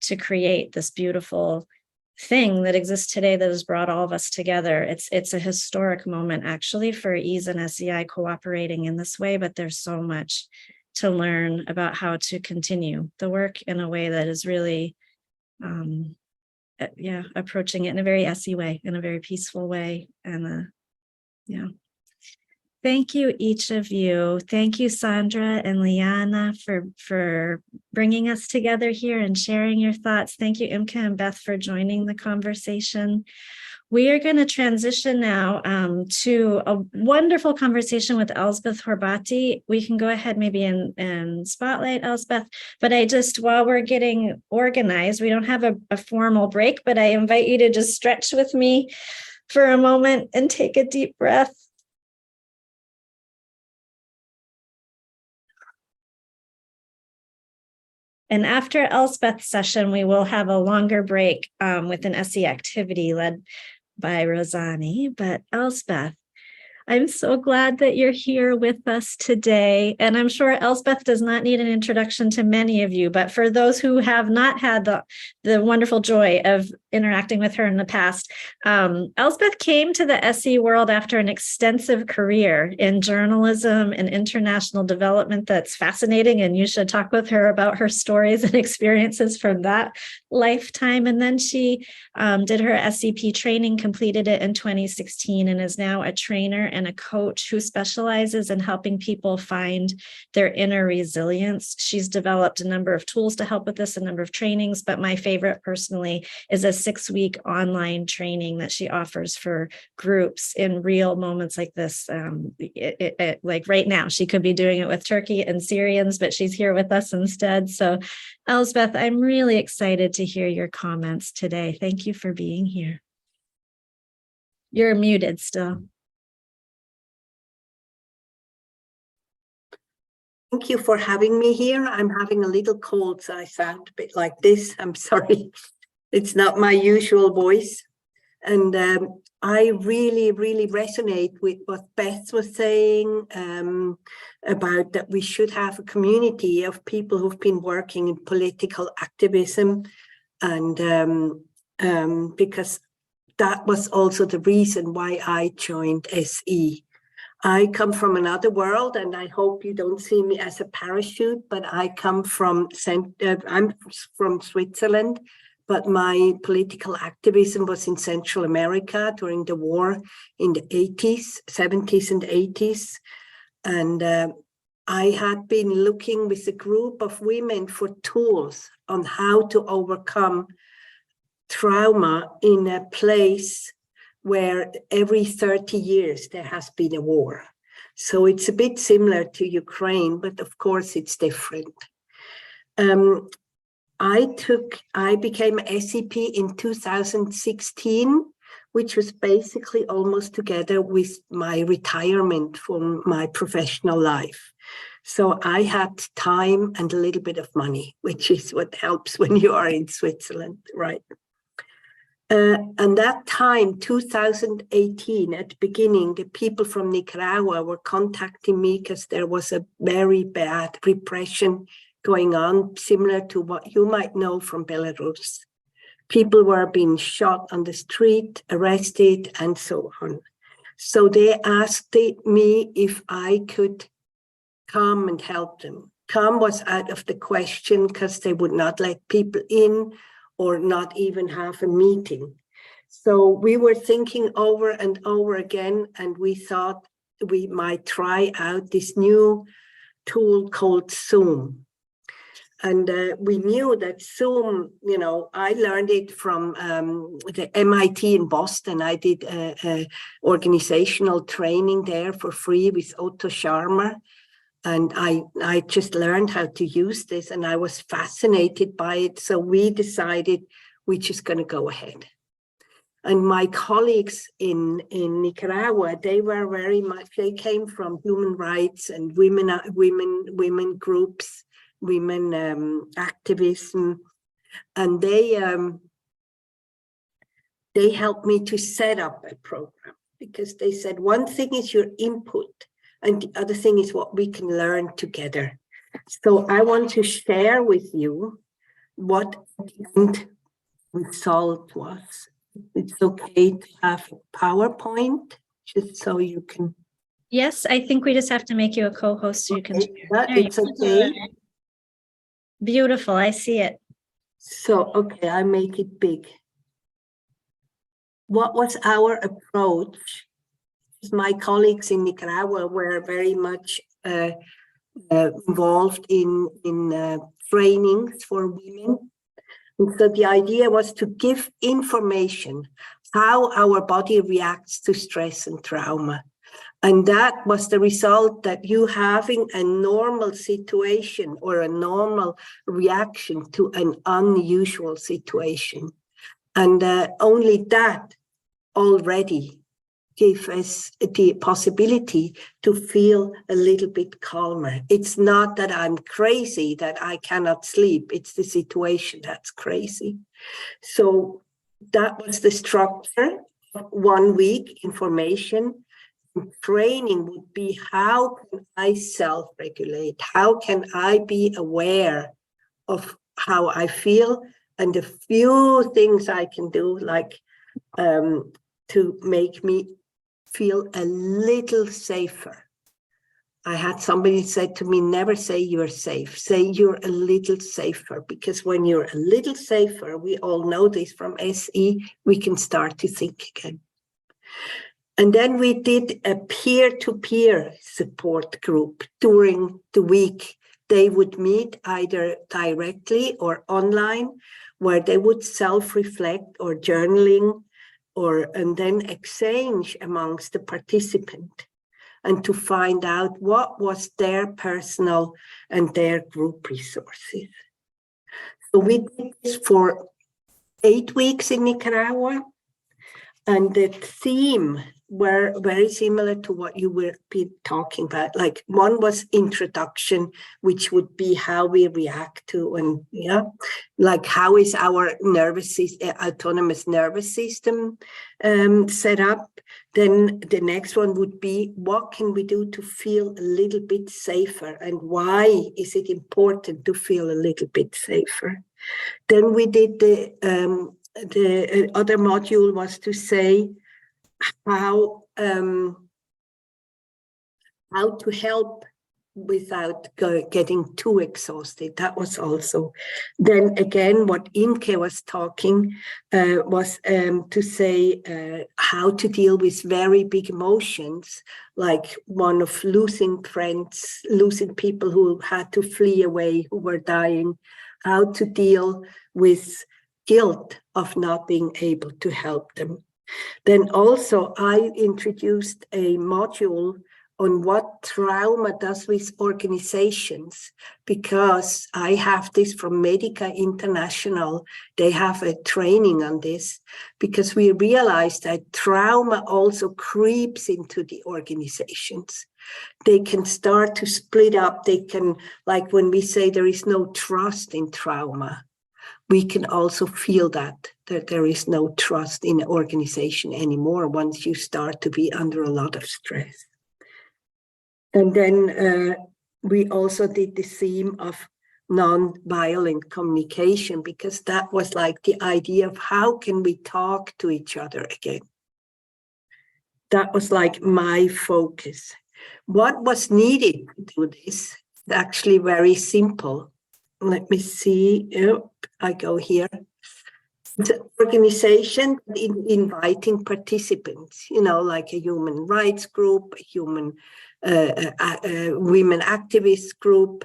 to create this beautiful thing that exists today that has brought all of us together. It's a historic moment, actually, for EASE and SEI cooperating in this way, but there's so much to learn about how to continue the work in a way that is really approaching it in a very SE way, in a very peaceful way. And thank you, each of you. Thank you, Sandra and Liana, for bringing us together here and sharing your thoughts. Thank you, Imke and Beth, for joining the conversation. We are going to transition now to a wonderful conversation with Elspeth Horbati. We can go ahead maybe and spotlight Elspeth, but while we're getting organized, we don't have a formal break, but I invite you to just stretch with me for a moment and take a deep breath. And after Elspeth's session, we will have a longer break with an SE activity led by Rosani. But Elspeth, I'm so glad that you're here with us today. And I'm sure Elspeth does not need an introduction to many of you, but for those who have not had the wonderful joy of interacting with her in the past, Elspeth came to the SE world after an extensive career in journalism and international development that's fascinating, and you should talk with her about her stories and experiences from that lifetime. And then she did her SCP training, completed it in 2016, and is now a trainer and a coach who specializes in helping people find their inner resilience. She's developed a number of tools to help with this, a number of trainings, but my favorite personally is a 6-week online training that she offers for groups in real moments like this. Like right now, she could be doing it with Turkey and Syrians, but she's here with us instead. So Elspeth, I'm really excited to hear your comments today. Thank you for being here. You're muted still. Thank you for having me here. I'm having a little cold, so I sound a bit like this. I'm sorry. It's not my usual voice. And I really, really resonate with what Beth was saying about that we should have a community of people who've been working in political activism. And because that was also the reason why I joined SE. I come from another world, and I hope you don't see me as a parachute, but I come from, I'm from Switzerland, but my political activism was in Central America during the war in the 70s and 80s. And I had been looking with a group of women for tools on how to overcome trauma in a place where every 30 years there has been a war. So it's a bit similar to Ukraine, but of course it's different. I became SEP in 2016, which was basically almost together with my retirement from my professional life. So I had time and a little bit of money, which is what helps when you are in Switzerland, right? And that time, 2018, at the beginning, the people from Nicaragua were contacting me because there was a very bad repression going on, similar to what you might know from Belarus. People were being shot on the street, arrested, and so on. So they asked me if I could come and help them. Come was out of the question because they would not let people in or not even have a meeting. So we were thinking over and over again, and we thought we might try out this new tool called Zoom. And we knew that Zoom, you know, I learned it from the MIT in Boston. I did a organizational training there for free with Otto Scharmer. And I just learned how to use this, and I was fascinated by it. So we decided we're just going to go ahead. And my colleagues in Nicaragua, they were very much, they came from human rights and women groups, women activism, and they helped me to set up a program, because they said one thing is your input and the other thing is what we can learn together. So I want to share with you what the end result was. It's okay to have a PowerPoint, just so you can. Yes, I think we just have to make you a co-host so you can. It's okay. Beautiful, I see it. So, okay, I make it big. What was our approach? My colleagues in Nicaragua were very much involved in trainings for women. And so the idea was to give information how our body reacts to stress and trauma. And that was the result, that you having a normal situation or a normal reaction to an unusual situation. And only that already gave us the possibility to feel a little bit calmer. It's not that I'm crazy, that I cannot sleep. It's the situation that's crazy. So that was the structure. 1 week information. Training would be, how can I self-regulate? How can I be aware of how I feel? And a few things I can do, like to make me feel a little safer. I had somebody said to me, never say you're safe, say you're a little safer, because when you're a little safer, we all know this from SE, we can start to think again. And then we did a peer-to-peer support group during the week. They would meet either directly or online, where they would self-reflect or journaling, and then exchange amongst the participant, and to find out what was their personal and their group resources. So we did this for 8 weeks in Nicaragua, and the theme were very similar to what you were talking about. Like, one was introduction, which would be how we react to, and like how is our nervous system, autonomous nervous system set up. Then the next one would be, what can we do to feel a little bit safer, and why is it important to feel a little bit safer? Then we did the other module was to say how to help without getting too exhausted. That was also. Then again, what Imke was talking was to say how to deal with very big emotions, like one of losing friends, losing people who had to flee away, who were dying, how to deal with guilt of not being able to help them. Then also I introduced a module on what trauma does with organizations, because I have this from Medica International. They have a training on this, because we realized that trauma also creeps into the organizations. They can start to split up. They can, like when we say there is no trust in trauma, we can also feel that there is no trust in an organization anymore once you start to be under a lot of stress. And then we also did the theme of non-violent communication, because that was like the idea of how can we talk to each other again. That was like my focus. What was needed to do this is actually very simple. Let me see. Oh, I go here. It's an organization inviting participants, you know, like a human rights group, a human women activist group.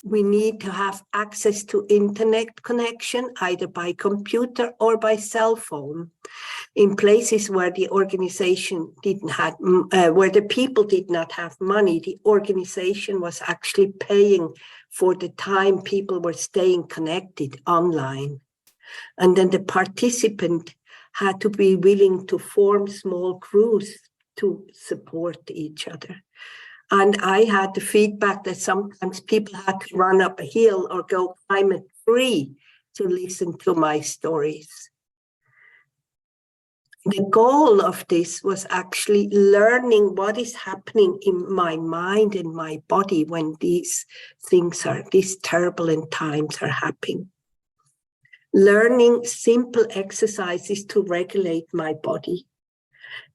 We need to have access to internet connection, either by computer or by cell phone, in places where the organization didn't have, where the people did not have money. The organization was actually paying for the time people were staying connected online. And then the participant had to be willing to form small crews to support each other. And I had the feedback that sometimes people had to run up a hill or go climb a tree to listen to my stories. The goal of this was actually learning what is happening in my mind and my body when these things are, these turbulent times are happening. Learning simple exercises to regulate my body,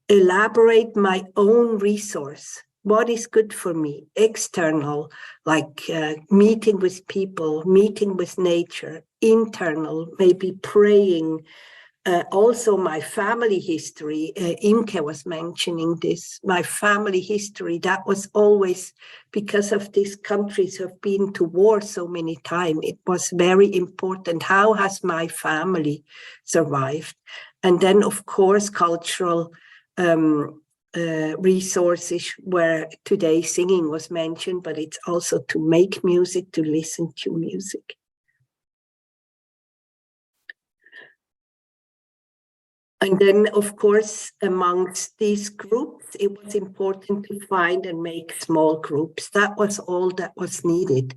elaborate my own resource. What is good for me? External, like meeting with people, meeting with nature. Internal, maybe praying. Also my family history, Imke was mentioning this, my family history, that was always because of these countries have been to war so many times. It was very important. How has my family survived? And then, of course, cultural resources, where today singing was mentioned, but it's also to make music, to listen to music. And then, of course, amongst these groups, it was important to find and make small groups. That was all that was needed.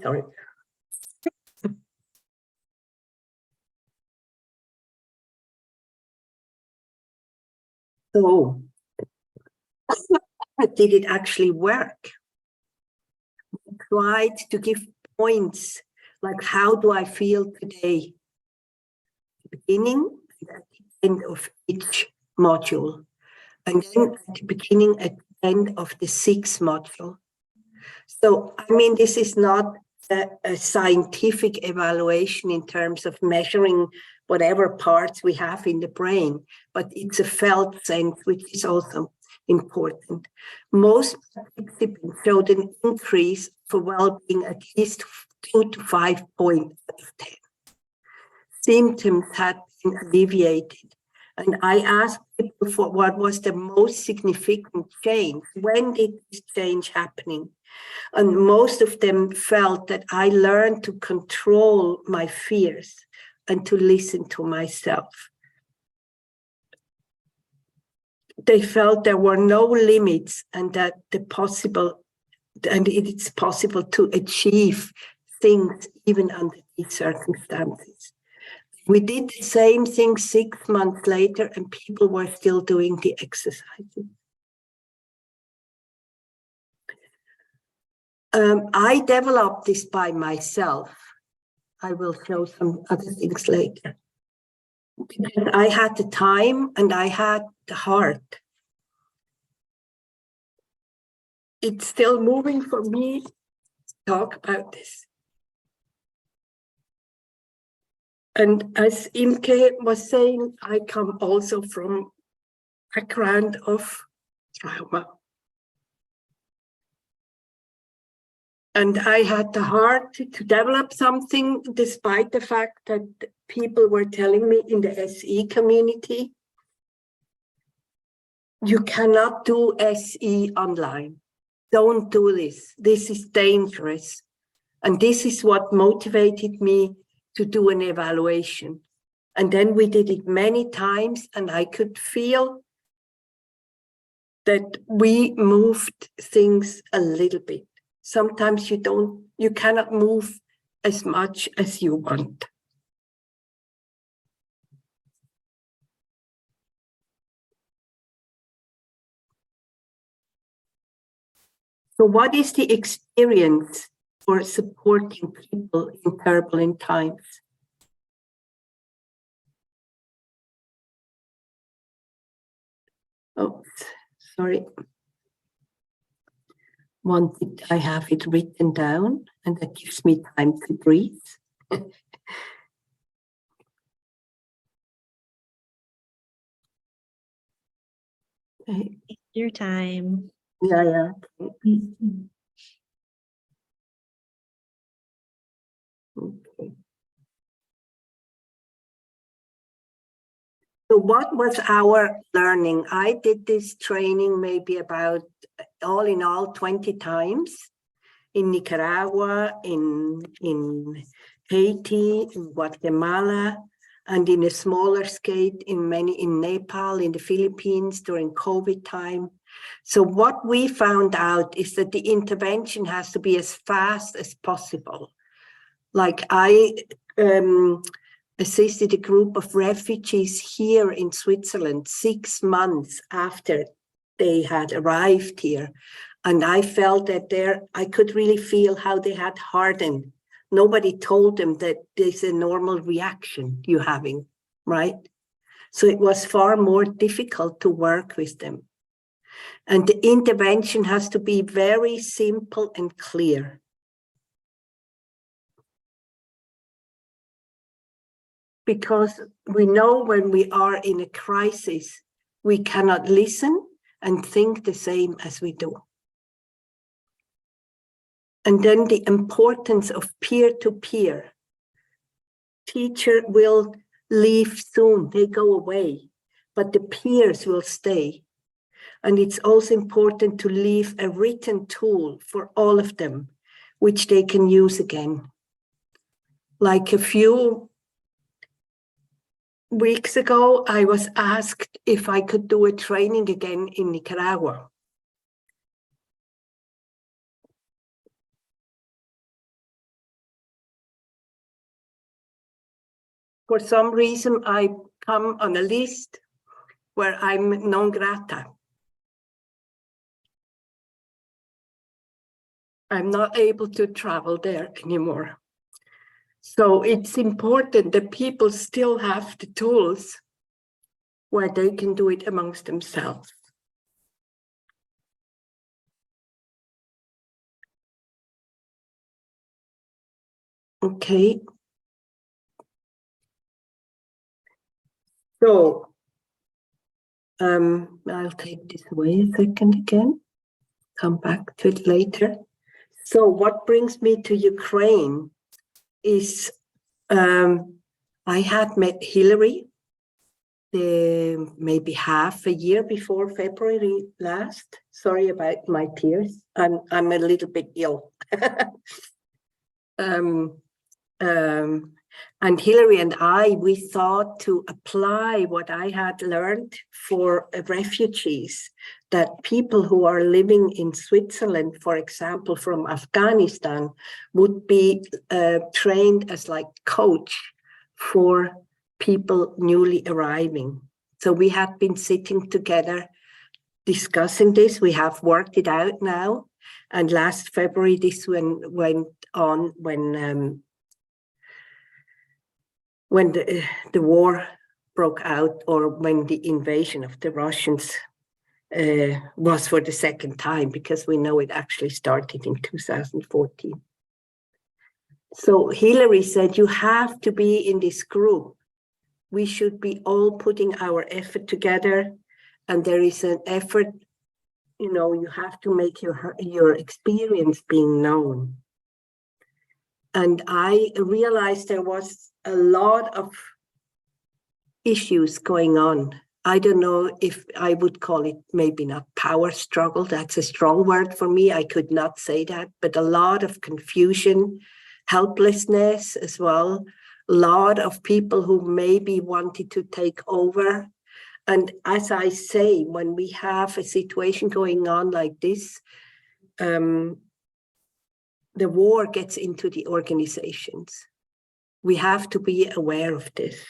Sorry. So, did it actually work? I tried to give points, like how do I feel today? Beginning and at the end of each module, and then at the beginning at the end of the 6th module. So, I mean, this is not a scientific evaluation in terms of measuring whatever parts we have in the brain, but it's a felt sense, which is also important. Most participants showed an increase for well-being at least 2 to 5 points out of 10. Symptoms had been alleviated. And I asked people for what was the most significant change. When did this change happening? And most of them felt that I learned to control my fears and to listen to myself. They felt there were no limits and that it's possible to achieve things even under these circumstances. We did the same thing 6 months later, and people were still doing the exercises. I developed this by myself. I will show some other things later. Because I had the time and I had the heart. It's still moving for me to talk about this. And as Imke was saying, I come also from a background of trauma. And I had the heart to develop something, despite the fact that people were telling me in the SE community, you cannot do SE online. Don't do this. This is dangerous. And this is what motivated me to do an evaluation. And then we did it many times, and I could feel that we moved things a little bit. Sometimes you cannot move as much as you want. So what is the experience for supporting people in turbulent times? Oh, sorry. I have it written down, and that gives me time to breathe. Okay. Your time. Yeah. Mhm. Okay. So what was our learning? I did this training maybe about all in all 20 times in Nicaragua, in Haiti, in Guatemala, and in a smaller scale in Nepal, in the Philippines during COVID time. So what we found out is that the intervention has to be as fast as possible. Like I assisted a group of refugees here in Switzerland 6 months after they had arrived here. And I felt that I could really feel how they had hardened. Nobody told them that there's a normal reaction you're having, right? So it was far more difficult to work with them. And the intervention has to be very simple and clear. Because we know when we are in a crisis, we cannot listen and think the same as we do. And then the importance of peer-to-peer. Teacher will leave soon, they go away, but the peers will stay. And it's also important to leave a written tool for all of them, which they can use again. Like a few weeks ago, I was asked if I could do a training again in Nicaragua. For some reason, I come on a list where I'm non grata. I'm not able to travel there anymore. So it's important that people still have the tools where they can do it amongst themselves. Okay. So I'll take this away a second again, come back to it later. So what brings me to Ukraine is I had met Hillary maybe half a year before February last. Sorry about my tears. I'm a little bit ill. And Hillary and we thought to apply what I had learned for refugees, that people who are living in Switzerland, for example, from Afghanistan, would be trained as like coach for people newly arriving. So we had been sitting together discussing this. We have worked it out now. And last February, this went on when the war broke out, or when the invasion of the Russians was for the second time, because we know it actually started in 2014. So Hillary said, you have to be in this group. We should be all putting our effort together. And there is an effort, you have to make your experience being known. And I realized there was a lot of issues going on. I don't know if I would call it, maybe not power struggle. That's a strong word for me. I could not say that, but a lot of confusion, helplessness as well. A lot of people who maybe wanted to take over. And as I say, when we have a situation going on like this, the war gets into the organizations. We have to be aware of this.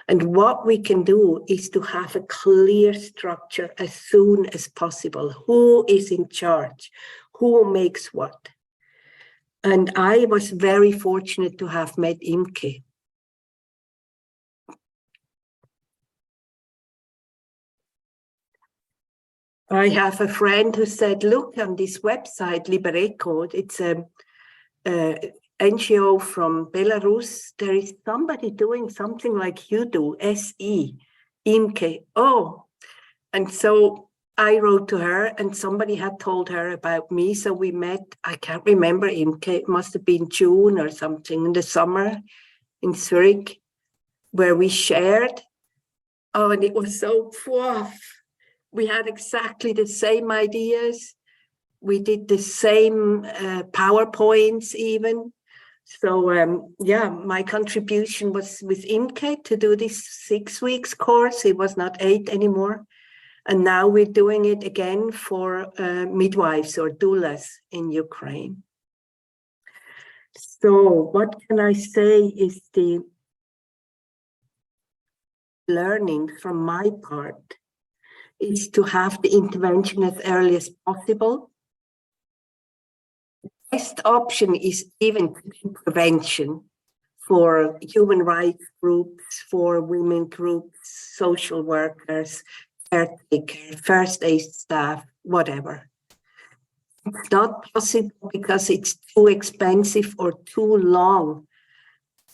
And what we can do is to have a clear structure as soon as possible. Who is in charge? Who makes what? And I was very fortunate to have met Imke. I have a friend who said, look on this website, Libereco, it's a NGO from Belarus. There is somebody doing something like you do, SE, Imke. Oh, and so I wrote to her and somebody had told her about me. So we met, I can't remember, Imke, it must have been June or something in the summer in Zurich, where we shared. Oh, and it was so poof. We had exactly the same ideas. We did the same PowerPoints even. So yeah, my contribution was with Imke to do this 6 weeks course. It was not 8 anymore. And now we're doing it again for midwives or doulas in Ukraine. So what can I say is the learning from my part is to have the intervention as early as possible. The best option is even prevention for human rights groups, for women groups, social workers, caretaker, first aid staff, whatever. It's not possible because it's too expensive or too long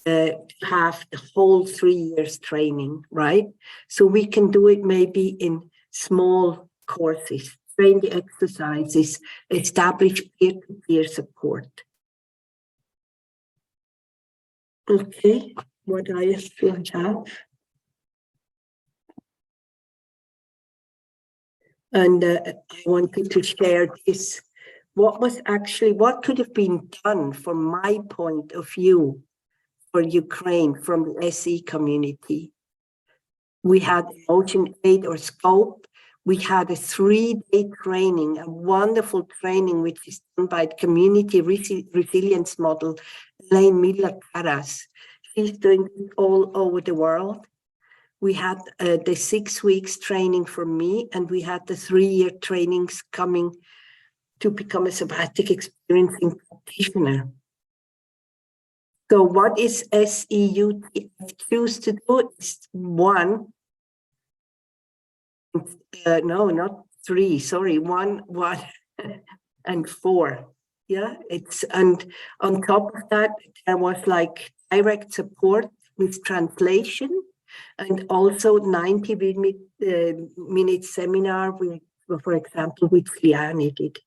to have the whole 3 years training, right? So we can do it maybe in small courses, train the exercises, establish peer-to-peer support. Okay, what I still have. And I wanted to share this. What could have been done from my point of view for Ukraine from the SE community? We had Ocean Aid or Scope. We had a 3-day training, a wonderful training, which is done by the Community Resilience Model, Elaine Miller-Caras. She's doing it all over the world. We had the 6 weeks training for me, and we had the 3-year trainings coming to become a somatic experiencing practitioner. So what is SEUT choose to do? Is 1, no, not 3, sorry, 1, and 4. Yeah, and on top of that, there was like direct support with translation and also 90-minute seminar with, for example, with Liane did.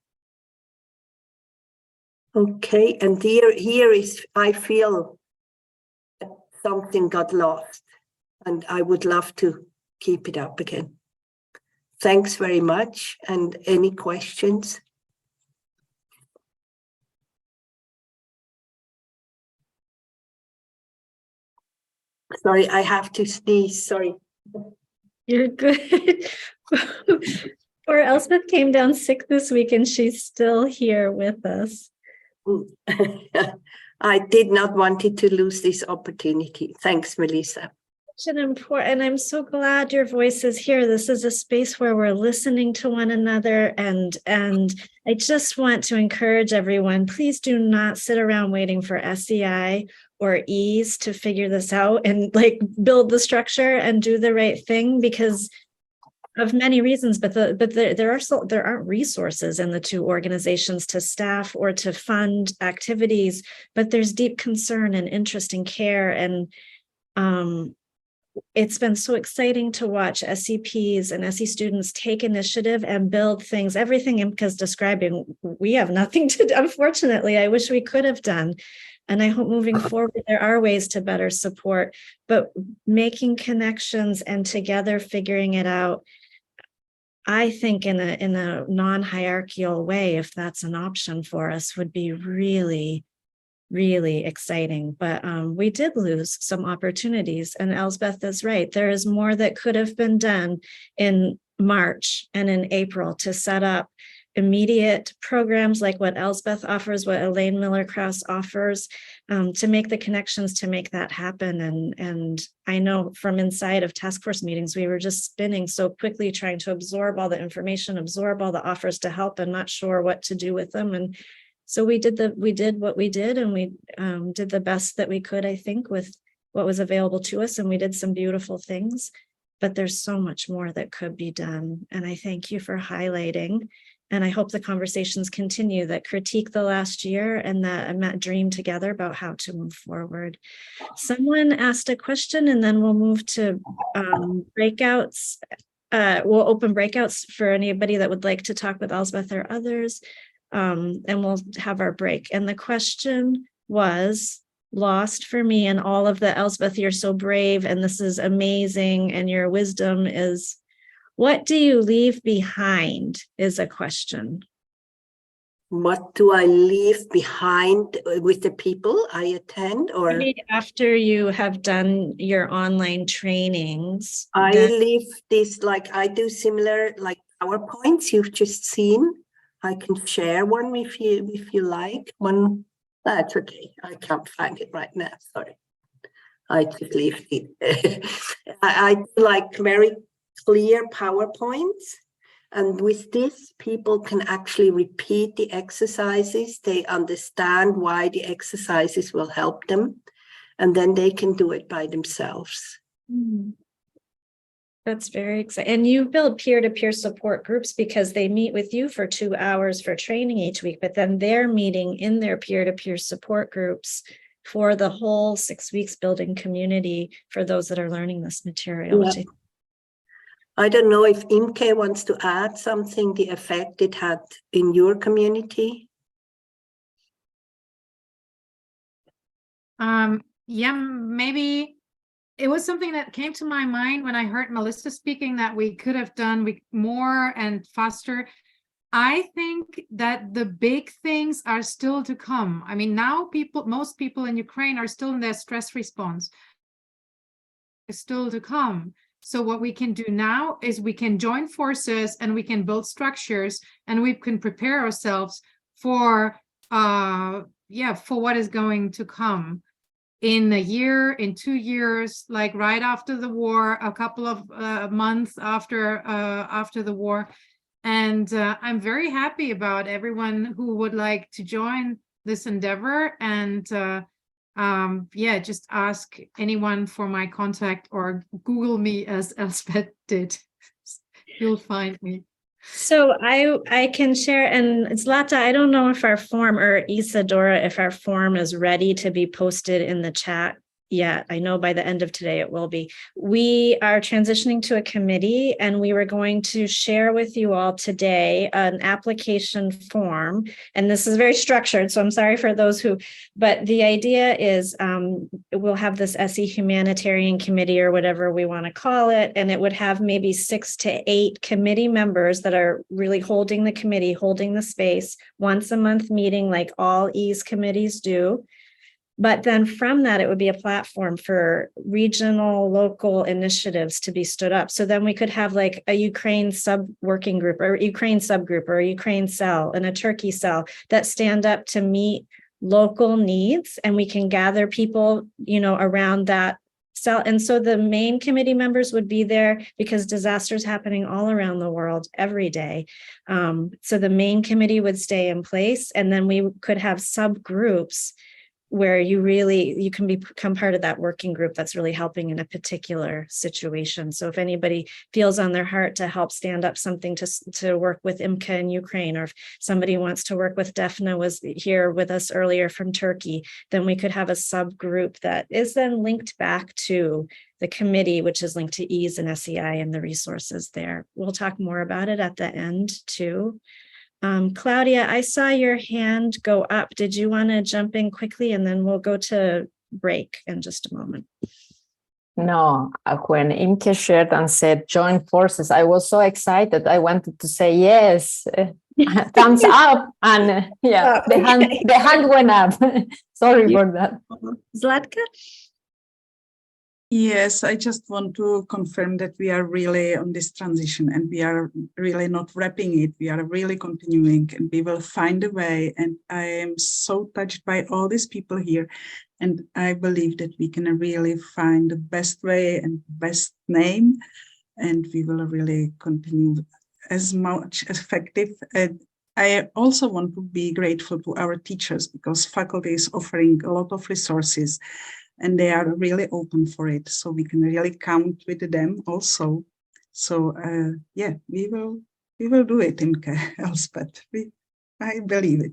Okay, and here is, I feel something got lost and I would love to keep it up again. Thanks very much. And any questions? Sorry, I have to sneeze, sorry. You're good. Poor Elspeth came down sick this week and she's still here with us. I did not want it to lose this opportunity. Thanks, Melissa. Such an important, and I'm so glad your voice is here. This is a space where we're listening to one another, and I just want to encourage everyone, please do not sit around waiting for SEI or EASE to figure this out and like build the structure and do the right thing, because of many reasons, but there aren't resources in the 2 organizations to staff or to fund activities, but there's deep concern and interest in care. And it's been so exciting to watch SCPs and SE students take initiative and build things. Everything Imke's describing, we have nothing to do, unfortunately. I wish we could have done. And I hope moving forward, there are ways to better support, but making connections and together figuring it out, I think in a non-hierarchical way, if that's an option for us, would be really, really exciting. But we did lose some opportunities, and Elsbeth is right. There is more that could have been done in March and in April to set up immediate programs like what Elsbeth offers, what Elaine Miller-Krauss offers, to make the connections to make that happen. And I know from inside of task force meetings, we were just spinning so quickly, trying to absorb all the information, absorb all the offers to help, and not sure what to do with them. And so we did what we did, and we did the best that we could, I think, with what was available to us. And we did some beautiful things, but there's so much more that could be done. And I thank you for highlighting. And I hope the conversations continue that critique the last year and that dream together about how to move forward. Someone asked a question, and then we'll move to breakouts. We'll open breakouts for anybody that would like to talk with Elsbeth or others. And we'll have our break. And the question was lost for me, and all of the Elsbeth, you're so brave, and this is amazing, and your wisdom is, what do you leave behind is a question. What do I leave behind with the people I attend? Or maybe after you have done your online trainings? I leave this, like I do similar like PowerPoints you've just seen. I can share one if you like. One, that's okay. I can't find it right now. Sorry. I just leave it. I do like very clear PowerPoints. And with this, people can actually repeat the exercises. They understand why the exercises will help them. And then they can do it by themselves. That's very exciting. And you build peer-to-peer support groups because they meet with you for 2 hours for training each week, but then they're meeting in their peer-to-peer support groups for the whole 6 weeks, building community for those that are learning this material. Yeah. I don't know if Imke wants to add something, the effect it had in your community. Yeah, maybe it was something that came to my mind when I heard Melissa speaking, that we could have done more and faster. I think that the big things are still to come. I mean, now most people in Ukraine are still in their stress response. It's still to come. So what we can do now is we can join forces and we can build structures, and we can prepare ourselves for what is going to come in a year, in 2 years, like right after the war, a couple of months after the war. And I'm very happy about everyone who would like to join this endeavor. And just ask anyone for my contact or Google me as Elsbeth did. You'll find me. So I can share, and Zlata, I don't know if our form, or Isadora, if our form is ready to be posted in the chat yet. I know by the end of today it will be. We are transitioning to a committee, and we were going to share with you all today an application form. And this is very structured, so I'm sorry for those but the idea is we'll have this SE Humanitarian Committee, or whatever we want to call it, and it would have maybe 6 to 8 committee members that are really holding the committee, holding the space, once a month meeting like all EASE committees do. But then from that, it would be a platform for regional, local initiatives to be stood up. So then we could have like a Ukraine working group, or Ukraine subgroup, or a Ukraine cell, and a Turkey cell that stand up to meet local needs. And we can gather people, around that cell. And so the main committee members would be there because disasters happening all around the world every day. So the main committee would stay in place, and then we could have subgroups where you can become part of that working group that's really helping in a particular situation. So if anybody feels on their heart to help stand up something to work with IMCA in Ukraine, or if somebody wants to work with Defna, was here with us earlier from Turkey, then we could have a subgroup that is then linked back to the committee, which is linked to EASE and SEI and the resources there. We'll talk more about it at the end too. Claudia, I saw your hand go up. Did you want to jump in quickly, and then we'll go to break in just a moment? No, when Imke shared and said join forces, I was so excited. I wanted to say yes, thumbs up, and the hand went up. Sorry for that. Zlatka? Yes, I just want to confirm that we are really on this transition and we are really not wrapping it. We are really continuing and we will find a way. And I am so touched by all these people here. And I believe that we can really find the best way and best name. And we will really continue as much as effective. And I also want to be grateful to our teachers because faculty is offering a lot of resources and they are really open for it. So we can really count with them also. So yeah, we will do it in Elspeth. I believe it.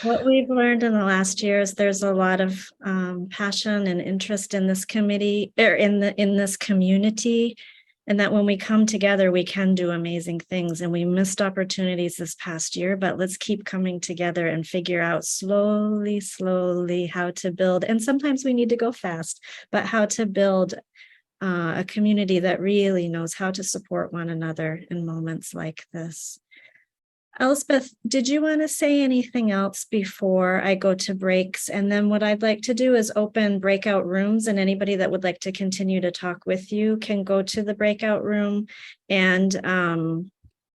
What we've learned in the last year is there's a lot of passion and interest in this committee or in this community, and that when we come together, we can do amazing things. And we missed opportunities this past year, but let's keep coming together and figure out slowly how to build. And sometimes we need to go fast, but how to build a community that really knows how to support one another in moments like this. Elspeth, did you want to say anything else before I go to breaks? And then what I'd like to do is open breakout rooms, and anybody that would like to continue to talk with you can go to the breakout room. And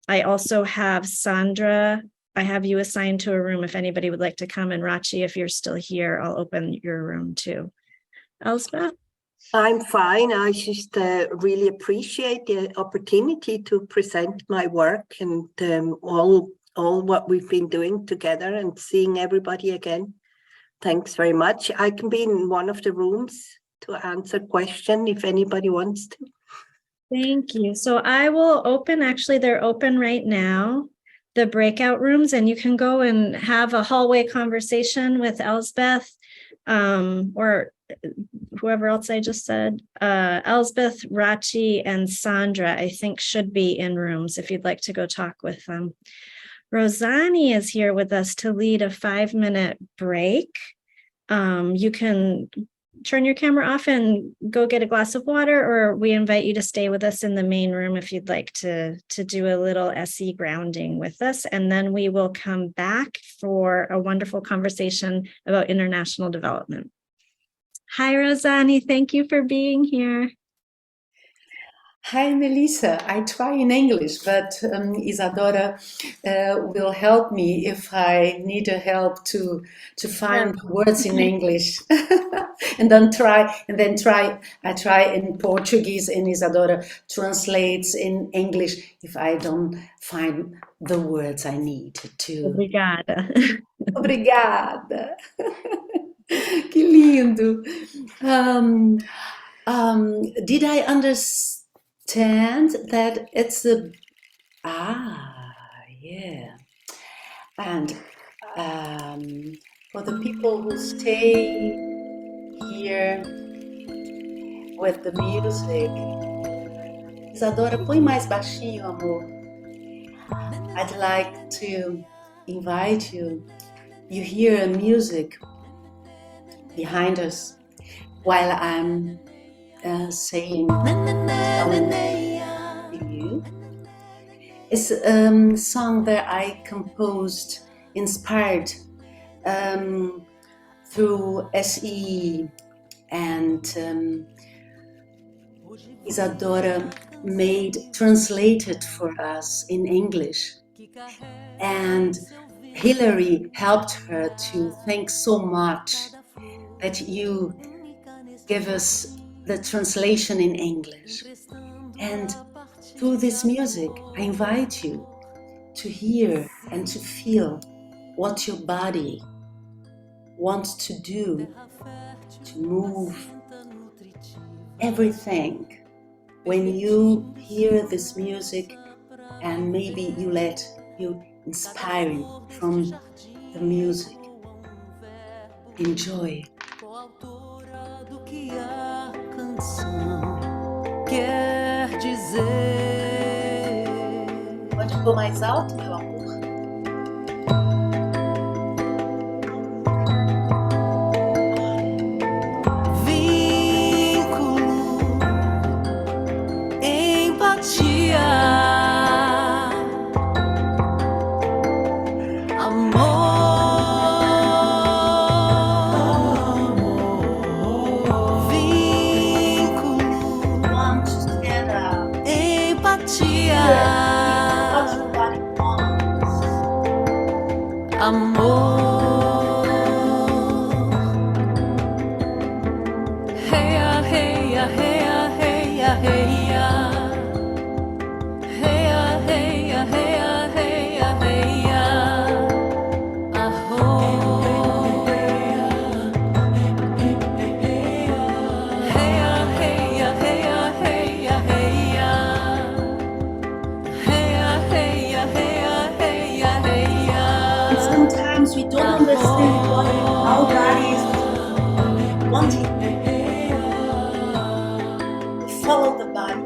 I also have Sandra, I have you assigned to a room if anybody would like to come. And Rachi, if you're still here, I'll open your room too. Elspeth? I'm fine. I just really appreciate the opportunity to present my work and all what we've been doing together and seeing everybody again. Thanks very much. I can be in one of the rooms to answer questions if anybody wants to. Thank you. So I will open, actually, they're open right now, the breakout rooms, and you can go and have a hallway conversation with Elspeth or whoever else I just said. Elspeth, Rachi, and Sandra, I think, should be in rooms if you'd like to go talk with them. Rosani is here with us to lead a 5-minute break. You can turn your camera off and go get a glass of water, or we invite you to stay with us in the main room if you'd like to do a little SE grounding with us. And then we will come back for a wonderful conversation about international development. Hi, Rosani. Thank you for being here. Hi, Melissa. I try in English, but Isadora will help me if I need a help to find words in English, and then I try in Portuguese, and Isadora translates in English if I don't find the words I need to. Obrigada. Obrigada. Que lindo. Did I understand that it's yeah. And for the people who stay here with the music, Isadora, põe mais baixinho, amor. I'd like to invite you. You hear music behind us while I'm saying to you. It's a song that I composed, inspired through SE, and Isadora translated for us in English, and Hillary helped her to thank so much that you give us the translation in English. And through this music, I invite you to hear and to feel what your body wants to do, to move, everything. When you hear this music, and maybe you let you inspire from the music. Enjoy. Pode pôr mais alto, meu amor? Vínculo, And sometimes we don't understand how God is wanting. Follow the body.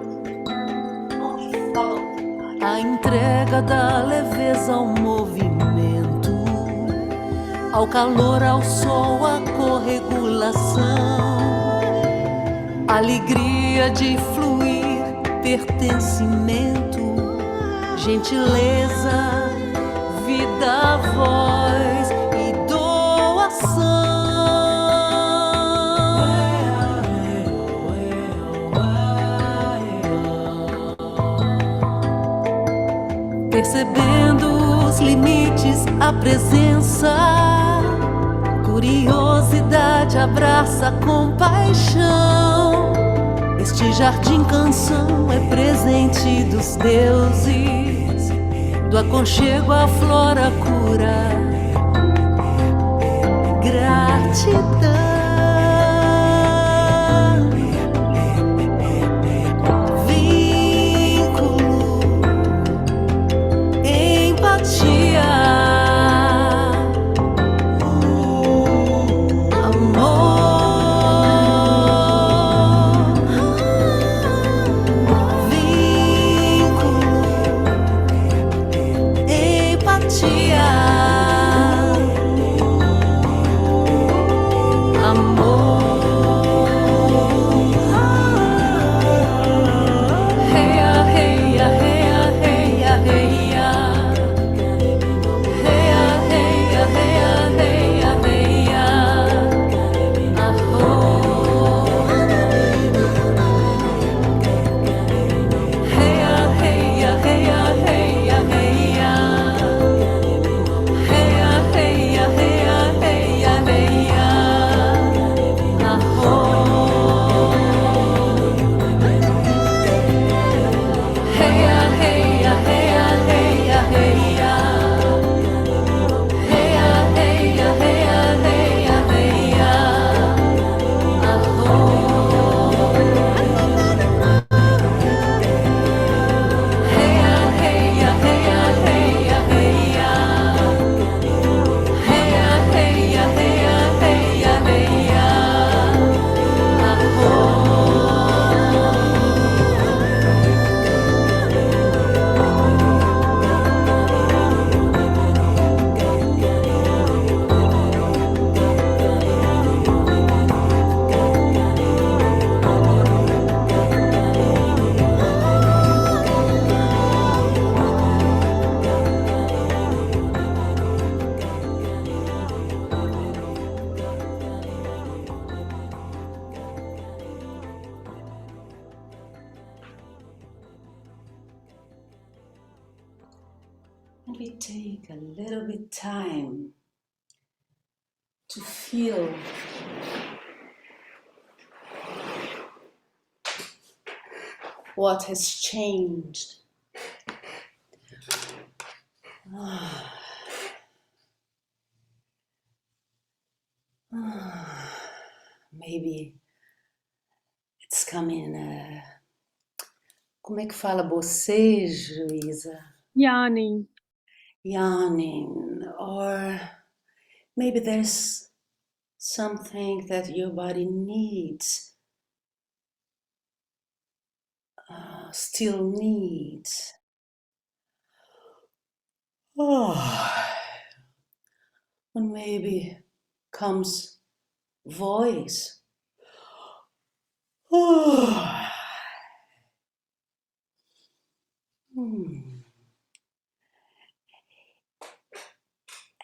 Only follow the body. A entrega da leveza ao movimento, ao calor, ao sol, a corregulação, alegria de fluir, pertencimento, gentileza, vida, voz e doação. Percebendo os limites, a presença, curiosidade abraça compaixão. Este jardim canção é presente dos deuses, do aconchego à flora cura, gratidão. And we take a little bit time to feel what has changed. Maybe it's coming. Como é que fala bocejo, Isa? Yawning. Yawning, or maybe there's something that your body needs, still needs. And maybe comes voice.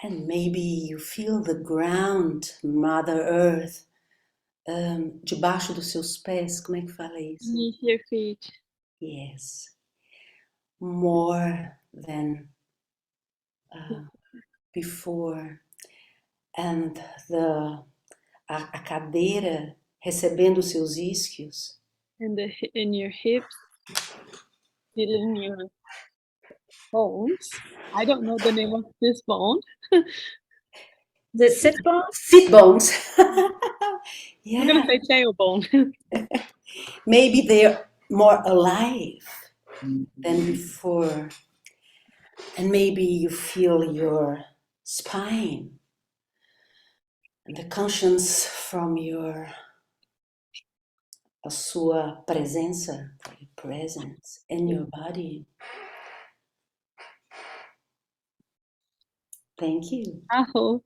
And maybe you feel the ground, Mother Earth, debaixo dos seus pés. Como é que fala isso? Beneath your feet. Yes. More than before. And a cadeira recebendo os seus isquios. in your hips, feeling your bones. I don't know the name of this bone. Is it sit bone? Sit bones. Yeah. I'm gonna say tailbone. Maybe they're more alive than before. And maybe you feel your spine and the conscience from a sua presença, your presence in your body. Thank you. Aho.